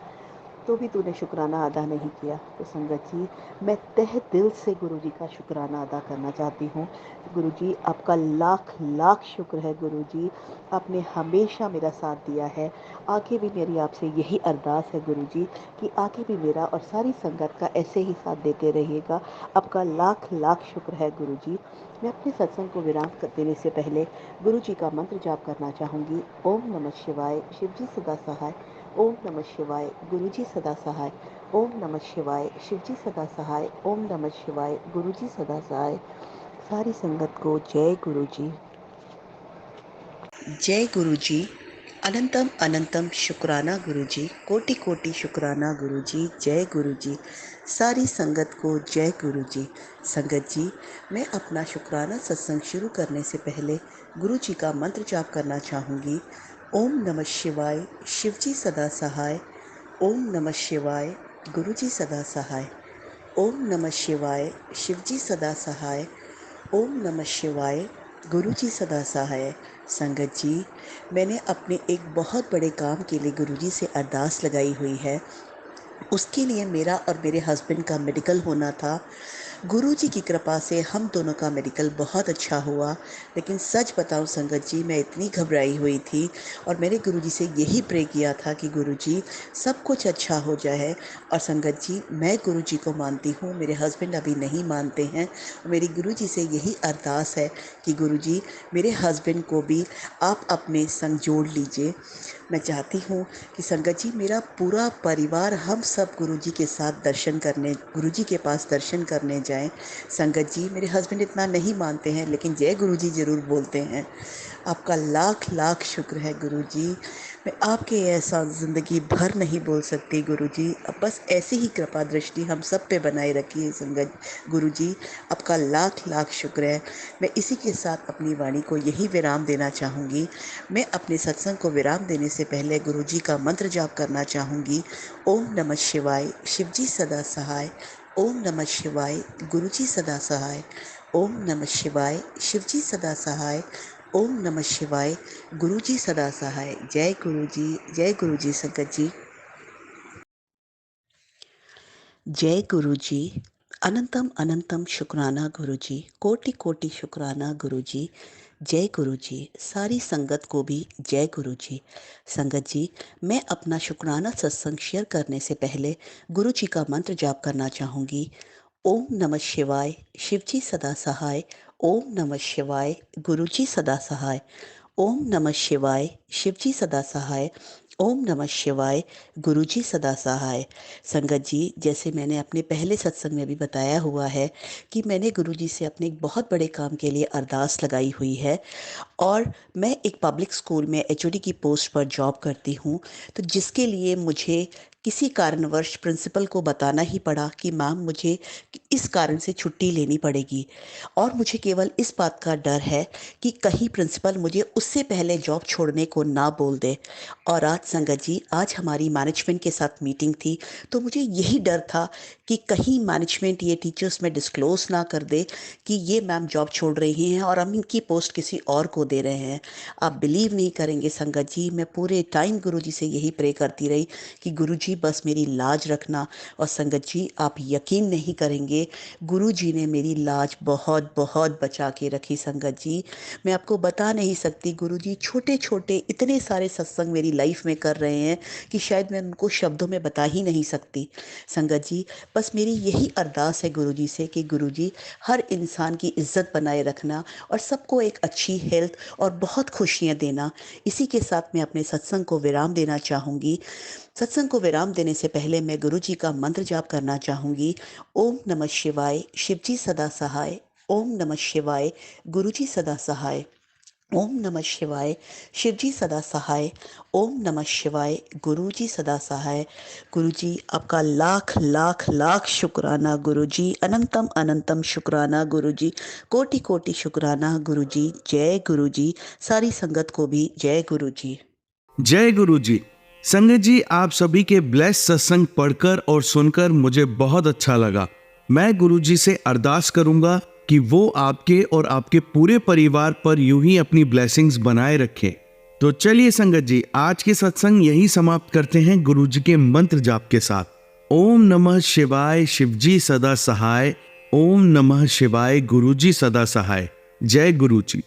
तो भी तूने शुक्राना अदा नहीं किया। तो संगत जी, मैं तहे दिल से गुरुजी का शुक्राना अदा करना चाहती हूँ। गुरुजी, आपका लाख लाख शुक्र है। गुरुजी, आपने हमेशा मेरा साथ दिया है। आगे भी मेरी आपसे यही अरदास है गुरुजी कि आगे भी मेरा और सारी संगत का ऐसे ही साथ देते रहिएगा। आपका लाख लाख शुक्र है गुरुजी। मैं अपने सत्संग को विराम देने से पहले गुरुजी का मंत्र जाप करना चाहूँगी। ओम नमः शिवाय, शिवजी सदा सहाय। ओम नमः शिवाय, गुरुजी सदा सहाय। ओम नमः शिवाय, शिवजी सदा सहाय। ओम नमः शिवाय, गुरुजी सदा सहाय। सारी संगत को जय गुरुजी। जय गुरुजी। अनंतम अनंतम शुक्राना गुरुजी, कोटि कोटि शुक्राना गुरुजी, जय गुरुजी। सारी संगत को जय गुरुजी। संगत जी, मैं अपना शुक्राना सत्संग शुरू करने से पहले गुरुजी का मंत्र जाप करना चाहूँगी। ओम नमः शिवाय, शिवजी सदा सहाय। ओम नमः शिवाय, गुरुजी सदा सहाय। ओम नमः शिवाय, शिवजी सदा सहाय। ओम नमः शिवाय, गुरुजी सदा सहाय। संगत जी, मैंने अपने एक बहुत बड़े काम के लिए गुरुजी से अरदास लगाई हुई है। उसके लिए मेरा और मेरे हस्बैंड का मेडिकल होना था। गुरुजी की कृपा से हम दोनों का मेडिकल बहुत अच्छा हुआ। लेकिन सच बताऊं संगत जी, मैं इतनी घबराई हुई थी और मैंने गुरुजी से यही प्रे किया था कि गुरुजी सब कुछ अच्छा हो जाए। और संगत जी, मैं गुरुजी को मानती हूँ, मेरे हस्बैंड अभी नहीं मानते हैं। और मेरी गुरुजी से यही अरदास है कि गुरुजी मेरे हस्बैंड को भी आप अपने संग जोड़ लीजिए। मैं चाहती हूँ कि संगत जी मेरा पूरा परिवार, हम सब गुरुजी के साथ दर्शन करने, गुरुजी के पास दर्शन करने जाएं। संगत जी, मेरे हस्बैंड इतना नहीं मानते हैं लेकिन जय गुरुजी ज़रूर बोलते हैं। आपका लाख लाख शुक्र है गुरुजी। मैं आपके ऐसा ज़िंदगी भर नहीं बोल सकती गुरुजी। अब बस ऐसी ही कृपा दृष्टि हम सब पे बनाए रखिए संगत गुरुजी। आपका लाख लाख शुक्र है। मैं इसी के साथ अपनी वाणी को यही विराम देना चाहूँगी। मैं अपने सत्संग को विराम देने से पहले गुरुजी का मंत्र जाप करना चाहूँगी। ओम नमः शिवाय, शिवजी सदा सहाय। ओम नमः शिवाय, गुरुजी सदा सहाय। ओम नमः शिवाय, शिवजी सदा सहाय। ओम नमः शिवाय, गुरुजी सदा सहाय। जय गुरुजी संगत जी। जय गुरुजी। अनंतम अनंतम शुक्राना गुरुजी, कोटि कोटि शुक्राना गुरुजी। जय गुरुजी। सारी संगत को भी जय गुरुजी। संगत जी, मैं अपना शुक्राना सत्संग शेयर करने से पहले गुरुजी का मंत्र जाप करना चाहूँगी। ओम नमः शिवाय, शिवजी सदा सहाय। ओम नमः शिवाय, गुरुजी सदा सहाय। ओम नमः शिवाय, शिवजी सदा सहाय। ओम नमः शिवाय, गुरुजी सदा सहाय। संगत जी, जैसे मैंने अपने पहले सत्संग में भी बताया हुआ है कि मैंने गुरुजी से अपने एक बहुत बड़े काम के लिए अरदास लगाई हुई है। और मैं एक पब्लिक स्कूल में एचओडी की पोस्ट पर जॉब करती हूँ, तो जिसके लिए मुझे किसी कारणवश प्रिंसिपल को बताना ही पड़ा कि मैम मुझे इस कारण से छुट्टी लेनी पड़ेगी। और मुझे केवल इस बात का डर है कि कहीं प्रिंसिपल मुझे उससे पहले जॉब छोड़ने को ना बोल दे। और आज संगत जी, आज हमारी मैनेजमेंट के साथ मीटिंग थी, तो मुझे यही डर था कि कहीं मैनेजमेंट ये टीचर्स में डिस्क्लोज ना कर दे कि ये मैम जॉब छोड़ रही हैं और हम इनकी पोस्ट किसी और को दे रहे हैं। आप बिलीव नहीं करेंगे संगत जी, मैं पूरे टाइम गुरुजी से यही प्रे करती रही कि गुरुजी बस मेरी लाज रखना। और संगत जी, आप यकीन नहीं करेंगे, गुरुजी ने मेरी लाज बहुत बहुत बचा के रखी संगत जी। मैं आपको बता नहीं सकती, गुरुजी छोटे छोटे इतने सारे सत्संग मेरी लाइफ में कर रहे हैं कि शायद मैं उनको शब्दों में बता ही नहीं सकती। संगत जी, बस मेरी यही अरदास है गुरुजी से कि गुरुजी हर इंसान की इज्जत बनाए रखना और सबको एक अच्छी हेल्थ और बहुत खुशियाँ देना। इसी के साथ मैं अपने सत्संग को विराम देना चाहूँगी। सत्संग को विराम देने से पहले मैं गुरुजी का मंत्र जाप करना चाहूँगी। ओम नमः शिवाय, शिवजी सदा सहाय। ओम नमः शिवाय, गुरुजी सदा सहाय। ओम नमः शिवाय, शिवजी सदा सहाय। ओम नमः शिवाय, गुरुजी सदा सहाय। गुरुजी, आपका लाख लाख लाख शुक्राना गुरुजी। अनंतम अनंतम शुक्राना गुरुजी। कोटि कोटि शुक्राना गुरुजी। जय गुरुजी। सारी संगत को भी जय गुरुजी। जय गुरुजी। संगत जी, आप सभी के ब्लेस सत्संग पढ़कर और सुनकर मुझे बहुत अच्छा लगा। मैं गुरुजी से अरदास करूंगा कि वो आपके और आपके पूरे परिवार पर यूं ही अपनी ब्लेसिंग्स बनाए रखें। तो चलिए संगत जी, आज के सत्संग यही समाप्त करते हैं गुरुजी के मंत्र जाप के साथ। ओम नमः शिवाय, शिवजी सदा सहाय। ओम नमः शिवाय, गुरुजी सदा सहाय। जय गुरुजी।